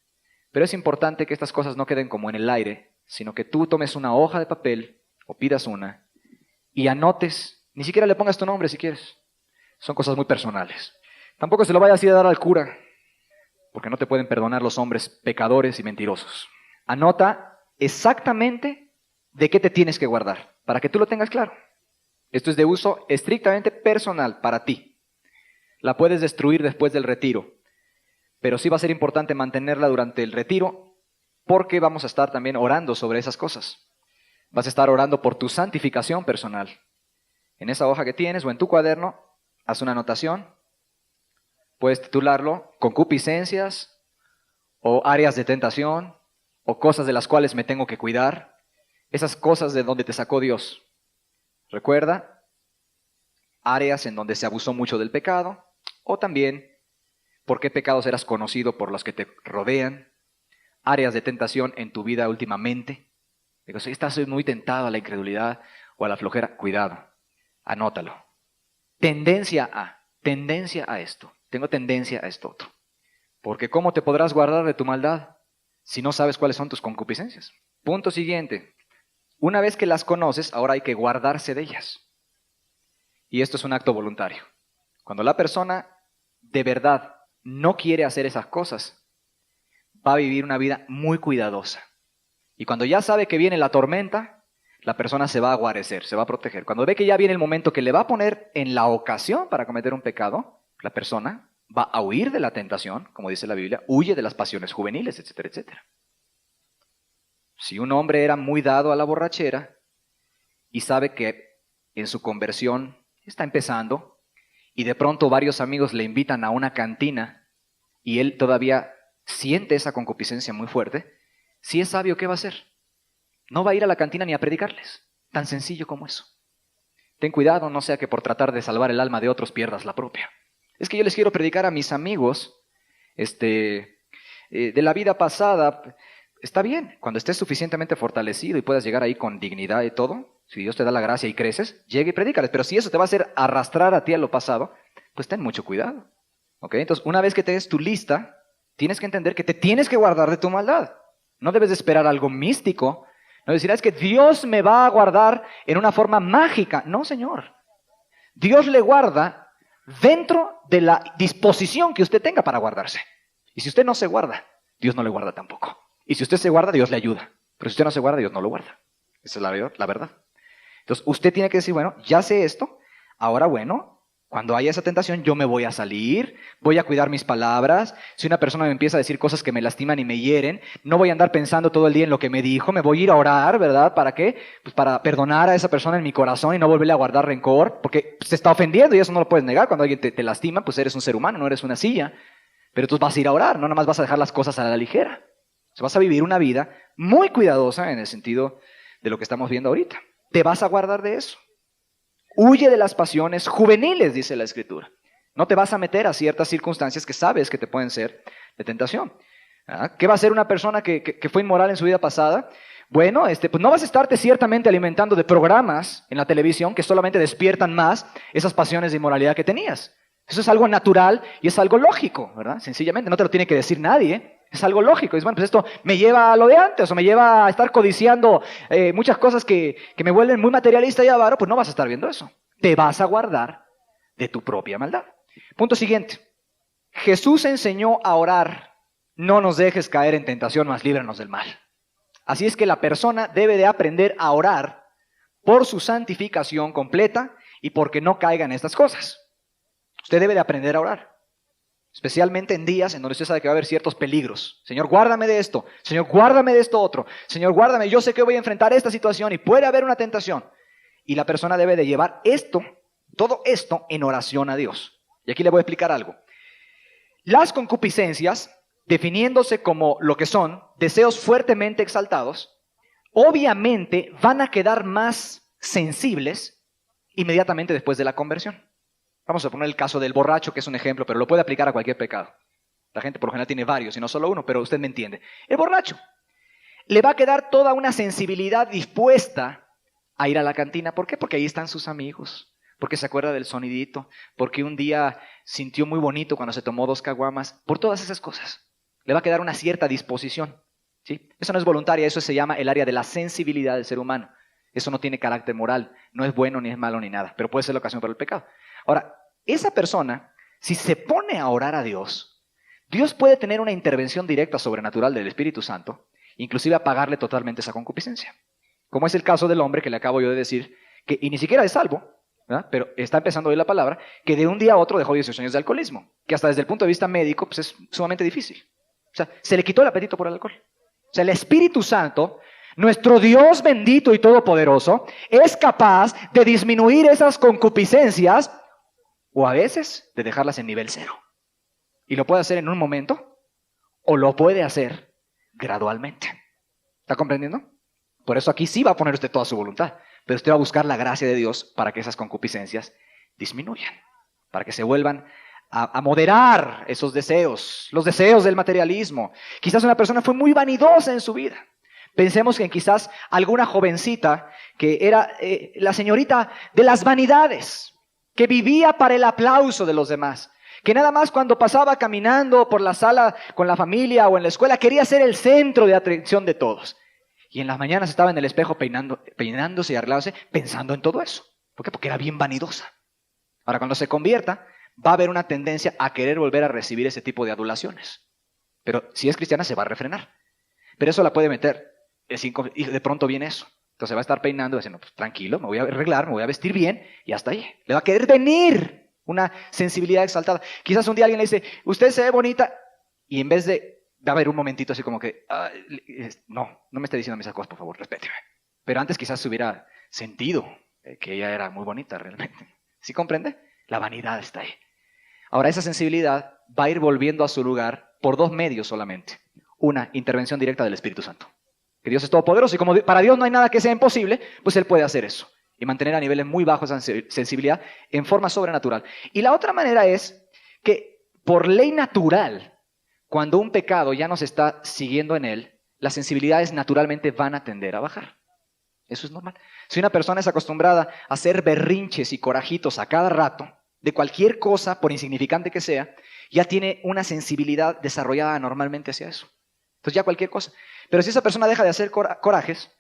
pero es importante que estas cosas no queden como en el aire, sino que tú tomes una hoja de papel o pidas una y anotes, ni siquiera le pongas tu nombre si quieres, son cosas muy personales. Tampoco se lo vayas a ir a dar al cura, porque no te pueden perdonar los hombres pecadores y mentirosos. Anota exactamente de qué te tienes que guardar, para que tú lo tengas claro. Esto es de uso estrictamente personal para ti. La puedes destruir después del retiro, pero sí va a ser importante mantenerla durante el retiro, porque vamos a estar también orando sobre esas cosas. Vas a estar orando por tu santificación personal. En esa hoja que tienes o en tu cuaderno, haz una anotación. Puedes titularlo concupiscencias o áreas de tentación o cosas de las cuales me tengo que cuidar. Esas cosas de donde te sacó Dios. Recuerda, áreas en donde se abusó mucho del pecado o también por qué pecados eras conocido por los que te rodean. Áreas de tentación en tu vida últimamente. Digo, si estás muy tentado a la incredulidad o a la flojera, cuidado, anótalo. Tendencia a esto. Tengo tendencia a esto otro. Porque ¿cómo te podrás guardar de tu maldad si no sabes cuáles son tus concupiscencias? Punto siguiente. Una vez que las conoces, ahora hay que guardarse de ellas. Y esto es un acto voluntario. Cuando la persona de verdad no quiere hacer esas cosas, va a vivir una vida muy cuidadosa. Y cuando ya sabe que viene la tormenta, la persona se va a guarecer, se va a proteger. Cuando ve que ya viene el momento que le va a poner en la ocasión para cometer un pecado, la persona va a huir de la tentación, como dice la Biblia, huye de las pasiones juveniles, etcétera, etcétera. Si un hombre era muy dado a la borrachera y sabe que en su conversión está empezando y de pronto varios amigos le invitan a una cantina y él todavía siente esa concupiscencia muy fuerte, si es sabio, ¿qué va a hacer? No va a ir a la cantina ni a predicarles. Tan sencillo como eso. Ten cuidado, no sea que por tratar de salvar el alma de otros pierdas la propia. Es que yo les quiero predicar a mis amigos de la vida pasada. Está bien, cuando estés suficientemente fortalecido y puedas llegar ahí con dignidad y todo, si Dios te da la gracia y creces, llegue y predícales. Pero si eso te va a hacer arrastrar a ti a lo pasado, pues ten mucho cuidado. ¿Ok? Entonces, una vez que tengas tu lista, tienes que entender que te tienes que guardar de tu maldad. No debes de esperar algo místico, No decir, es que Dios me va a guardar en una forma mágica. No, Señor. Dios le guarda dentro de la disposición que usted tenga para guardarse. Y si usted no se guarda, Dios no le guarda tampoco. Y si usted se guarda, Dios le ayuda. Pero si usted no se guarda, Dios no lo guarda. Esa es la verdad. Entonces, usted tiene que decir, bueno, ya sé esto. Ahora, bueno, cuando haya esa tentación, yo me voy a salir, voy a cuidar mis palabras. Si una persona me empieza a decir cosas que me lastiman y me hieren, no voy a andar pensando todo el día en lo que me dijo, me voy a ir a orar, ¿verdad? ¿Para qué? Pues para perdonar a esa persona en mi corazón y no volverle a guardar rencor, porque se está ofendiendo y eso no lo puedes negar. Cuando alguien te lastima, pues eres un ser humano, no eres una silla. Pero tú vas a ir a orar, no nada más vas a dejar las cosas a la ligera. O sea, vas a vivir una vida muy cuidadosa en el sentido de lo que estamos viendo ahorita. Te vas a guardar de eso. Huye de las pasiones juveniles, dice la Escritura. No te vas a meter a ciertas circunstancias que sabes que te pueden ser de tentación. ¿Qué va a hacer una persona que fue inmoral en su vida pasada? Bueno, pues no vas a estarte ciertamente alimentando de programas en la televisión que solamente despiertan más esas pasiones de inmoralidad que tenías. Eso es algo natural y es algo lógico, ¿verdad? Sencillamente, no te lo tiene que decir nadie. Es algo lógico. Es bueno, pues esto me lleva a lo de antes, o me lleva a estar codiciando muchas cosas que me vuelven muy materialista y avaro, pues no vas a estar viendo eso. Te vas a guardar de tu propia maldad. Punto siguiente. Jesús enseñó a orar. No nos dejes caer en tentación, mas líbranos del mal. Así es que la persona debe de aprender a orar por su santificación completa y porque no caiga en estas cosas. Usted debe de aprender a orar. Especialmente en días en donde usted sabe que va a haber ciertos peligros. Señor, guárdame de esto. Señor, guárdame de esto otro. Señor, guárdame. Yo sé que voy a enfrentar esta situación y puede haber una tentación. Y la persona debe de llevar todo esto en oración a Dios. Y aquí le voy a explicar algo. Las concupiscencias, definiéndose como lo que son deseos fuertemente exaltados, obviamente van a quedar más sensibles inmediatamente después de la conversión. Vamos a poner el caso del borracho, que es un ejemplo, pero lo puede aplicar a cualquier pecado. La gente por lo general tiene varios y no solo uno, pero usted me entiende. El borracho le va a quedar toda una sensibilidad dispuesta a ir a la cantina. ¿Por qué? Porque ahí están sus amigos, porque se acuerda del sonidito, porque un día sintió muy bonito cuando se tomó 2 caguamas, por todas esas cosas. Le va a quedar una cierta disposición, ¿sí? Eso no es voluntaria, eso se llama el área de la sensibilidad del ser humano. Eso no tiene carácter moral, no es bueno ni es malo ni nada, pero puede ser la ocasión para el pecado. Ahora, esa persona, si se pone a orar a Dios, Dios puede tener una intervención directa sobrenatural del Espíritu Santo, inclusive apagarle totalmente esa concupiscencia. Como es el caso del hombre que le acabo yo de decir, que y ni siquiera es salvo, ¿verdad? Pero está empezando a oír la palabra, que de un día a otro dejó 18 años de alcoholismo, que hasta desde el punto de vista médico pues es sumamente difícil. O sea, se le quitó el apetito por el alcohol. O sea, el Espíritu Santo, nuestro Dios bendito y todopoderoso, es capaz de disminuir esas concupiscencias o a veces de dejarlas en nivel 0. Y lo puede hacer en un momento o lo puede hacer gradualmente. ¿Está comprendiendo? Por eso aquí sí va a poner usted toda su voluntad, pero usted va a buscar la gracia de Dios para que esas concupiscencias disminuyan, para que se vuelvan a moderar esos deseos, los deseos del materialismo. Quizás una persona fue muy vanidosa en su vida. Pensemos que en quizás alguna jovencita que era la señorita de las vanidades, que vivía para el aplauso de los demás, que nada más cuando pasaba caminando por la sala con la familia o en la escuela quería ser el centro de atención de todos. Y en las mañanas estaba en el espejo peinándose y arreglándose pensando en todo eso. ¿Por qué? Porque era bien vanidosa. Ahora, cuando se convierta, va a haber una tendencia a querer volver a recibir ese tipo de adulaciones. Pero si es cristiana, se va a refrenar. Pero eso la puede meter. Y de pronto viene eso. Entonces va a estar peinando y diciendo, pues tranquilo, me voy a arreglar, me voy a vestir bien y hasta ahí. Le va a querer venir una sensibilidad exaltada. Quizás un día alguien le dice, usted se ve bonita, y en vez de, va a haber un momentito así como que, no me esté diciendo esas cosas, por favor, respéteme. Pero antes quizás se hubiera sentido que ella era muy bonita realmente. ¿Sí comprende? La vanidad está ahí. Ahora esa sensibilidad va a ir volviendo a su lugar por 2 medios solamente. Una, intervención directa del Espíritu Santo. Que Dios es todopoderoso y como para Dios no hay nada que sea imposible, pues Él puede hacer eso y mantener a niveles muy bajos esa sensibilidad en forma sobrenatural. Y la otra manera es que por ley natural, cuando un pecado ya no se está siguiendo en él, las sensibilidades naturalmente van a tender a bajar. Eso es normal. Si una persona es acostumbrada a hacer berrinches y corajitos a cada rato, de cualquier cosa, por insignificante que sea, ya tiene una sensibilidad desarrollada normalmente hacia eso. Entonces ya cualquier cosa. Pero si esa persona deja de hacer corajes,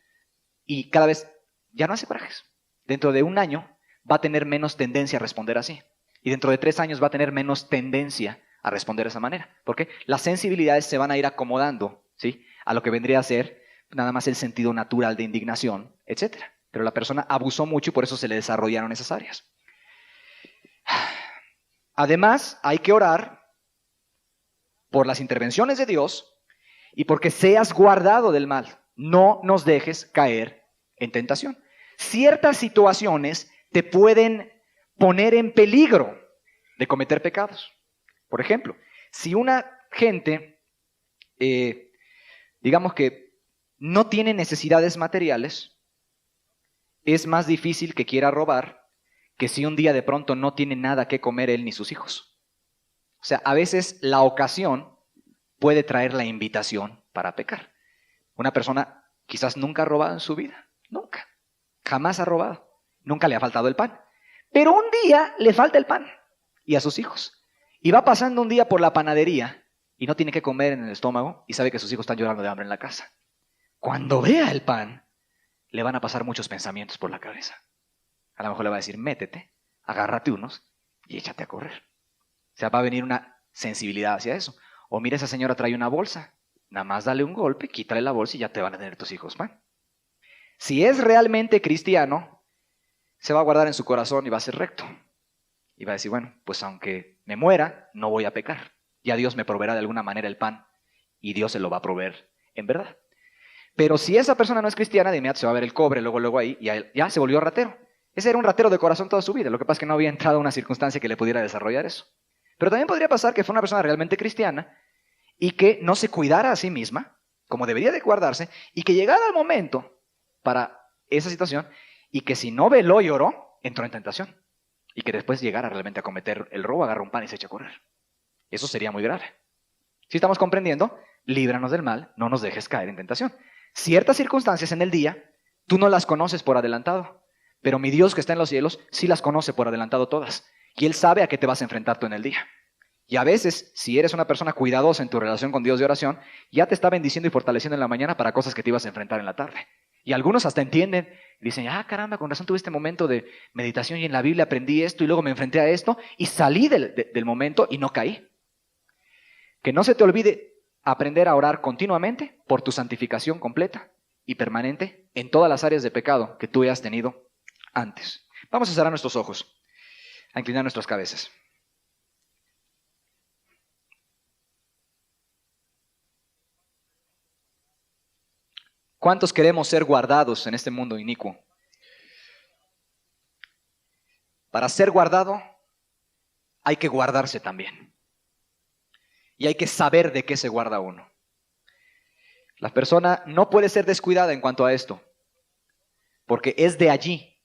y cada vez ya no hace corajes. Dentro de un año va a tener menos tendencia a responder así. Y dentro de 3 años va a tener menos tendencia a responder de esa manera. ¿Por qué? Las sensibilidades se van a ir acomodando, ¿sí?, a lo que vendría a ser nada más el sentido natural de indignación, etc. Pero la persona abusó mucho y por eso se le desarrollaron esas áreas. Además, hay que orar por las intervenciones de Dios y porque seas guardado del mal. No nos dejes caer en tentación. Ciertas situaciones te pueden poner en peligro de cometer pecados. Por ejemplo, si una gente, digamos que no tiene necesidades materiales, es más difícil que quiera robar que si un día de pronto no tiene nada que comer él ni sus hijos. O sea, a veces la ocasión puede traer la invitación para pecar. Una persona quizás nunca ha robado en su vida, nunca, jamás ha robado, nunca le ha faltado el pan. Pero un día le falta el pan y a sus hijos. Y va pasando un día por la panadería y no tiene que comer en el estómago y sabe que sus hijos están llorando de hambre en la casa. Cuando vea el pan, le van a pasar muchos pensamientos por la cabeza. A lo mejor le va a decir, métete, agárrate unos y échate a correr. O sea, va a venir una sensibilidad hacia eso. O mira, esa señora trae una bolsa, nada más dale un golpe, quítale la bolsa y ya te van a tener tus hijos pan. Si es realmente cristiano, se va a guardar en su corazón y va a ser recto. Y va a decir, bueno, pues aunque me muera, no voy a pecar. Ya Dios me proveerá de alguna manera el pan y Dios se lo va a proveer en verdad. Pero si esa persona no es cristiana, de inmediato se va a ver el cobre, luego ahí, y ya se volvió ratero. Ese era un ratero de corazón toda su vida. Lo que pasa es que no había entrado una circunstancia que le pudiera desarrollar eso. Pero también podría pasar que fue una persona realmente cristiana y que no se cuidara a sí misma, como debería de guardarse, y que llegara el momento para esa situación, y que si no veló y oró, entró en tentación. Y que después llegara realmente a cometer el robo, agarra un pan y se echa a correr. Eso sería muy grave. Si estamos comprendiendo, líbranos del mal, no nos dejes caer en tentación. Ciertas circunstancias en el día, tú no las conoces por adelantado, pero mi Dios que está en los cielos sí las conoce por adelantado todas. Y Él sabe a qué te vas a enfrentar tú en el día. Y a veces, si eres una persona cuidadosa en tu relación con Dios de oración, ya te está bendiciendo y fortaleciendo en la mañana para cosas que te ibas a enfrentar en la tarde. Y algunos hasta entienden, y dicen, caramba, con razón tuve este momento de meditación y en la Biblia aprendí esto y luego me enfrenté a esto y salí del momento y no caí. Que no se te olvide aprender a orar continuamente por tu santificación completa y permanente en todas las áreas de pecado que tú hayas tenido antes. Vamos a cerrar nuestros ojos, a inclinar nuestras cabezas. ¿Cuántos queremos ser guardados en este mundo inicuo? Para ser guardado hay que guardarse también. Y hay que saber de qué se guarda uno. La persona no puede ser descuidada en cuanto a esto, porque es de allí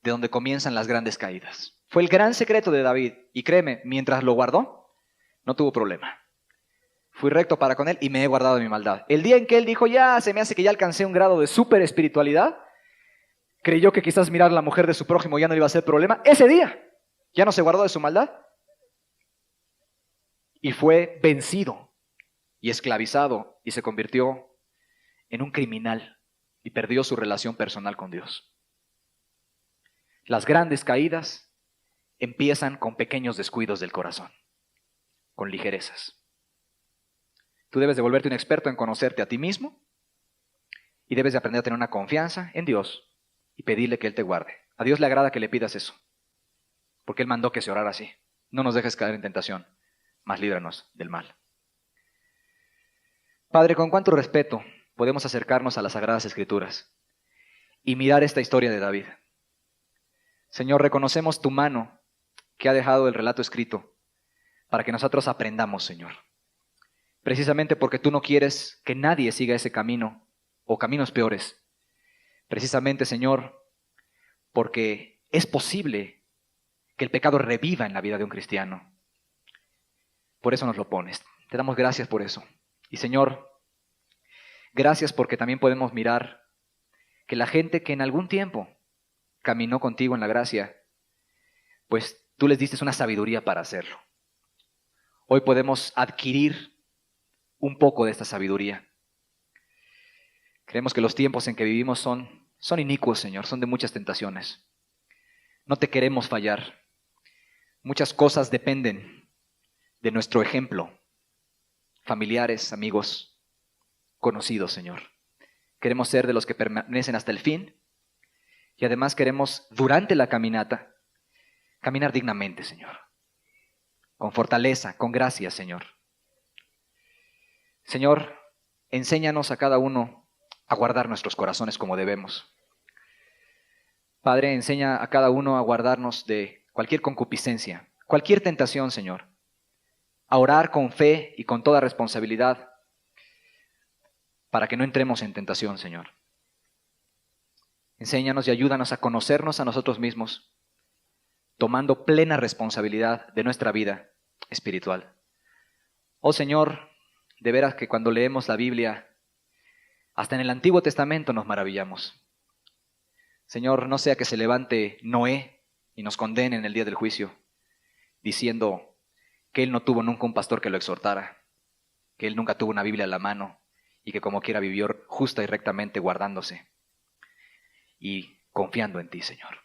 de donde comienzan las grandes caídas. Fue el gran secreto de David, y créeme, mientras lo guardó, no tuvo problema. Fui recto para con él y me he guardado de mi maldad. El día en que él dijo, ya se me hace que ya alcancé un grado de súper espiritualidad, creyó que quizás mirar a la mujer de su prójimo ya no iba a ser problema. Ese día ya no se guardó de su maldad y fue vencido y esclavizado y se convirtió en un criminal y perdió su relación personal con Dios. Las grandes caídas empiezan con pequeños descuidos del corazón, con ligerezas. Tú debes de volverte un experto en conocerte a ti mismo y debes de aprender a tener una confianza en Dios y pedirle que Él te guarde. A Dios le agrada que le pidas eso, porque Él mandó que se orara así. No nos dejes caer en tentación, mas líbranos del mal. Padre, con cuánto respeto podemos acercarnos a las Sagradas Escrituras y mirar esta historia de David. Señor, reconocemos tu mano que ha dejado el relato escrito para que nosotros aprendamos, Señor. Precisamente porque tú no quieres que nadie siga ese camino o caminos peores. Precisamente, Señor, porque es posible que el pecado reviva en la vida de un cristiano. Por eso nos lo pones. Te damos gracias por eso. Y Señor, gracias porque también podemos mirar que la gente que en algún tiempo caminó contigo en la gracia, pues tú les diste una sabiduría para hacerlo. Hoy podemos adquirir un poco de esta sabiduría. Creemos que los tiempos en que vivimos son son inicuos, Señor, son de muchas tentaciones. No te queremos fallar. Muchas cosas dependen de nuestro ejemplo. Familiares, amigos, conocidos, Señor. Queremos ser de los que permanecen hasta el fin y además queremos, durante la caminata, caminar dignamente, Señor. Con fortaleza, con gracia, Señor. Señor, enséñanos a cada uno a guardar nuestros corazones como debemos. Padre, enseña a cada uno a guardarnos de cualquier concupiscencia, cualquier tentación, Señor. A orar con fe y con toda responsabilidad para que no entremos en tentación, Señor. Enséñanos y ayúdanos a conocernos a nosotros mismos, tomando plena responsabilidad de nuestra vida espiritual. Oh Señor, de veras que cuando leemos la Biblia, hasta en el Antiguo Testamento nos maravillamos. Señor, no sea que se levante Noé y nos condene en el día del juicio, diciendo que él no tuvo nunca un pastor que lo exhortara, que él nunca tuvo una Biblia a la mano y que como quiera vivió justa y rectamente guardándose y confiando en ti, Señor.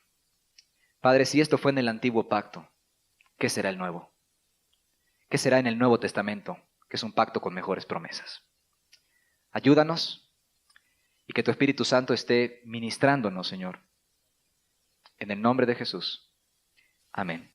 Padre, si esto fue en el antiguo pacto, ¿qué será el nuevo? ¿Qué será en el Nuevo Testamento, que es un pacto con mejores promesas? Ayúdanos y que tu Espíritu Santo esté ministrándonos, Señor. En el nombre de Jesús. Amén.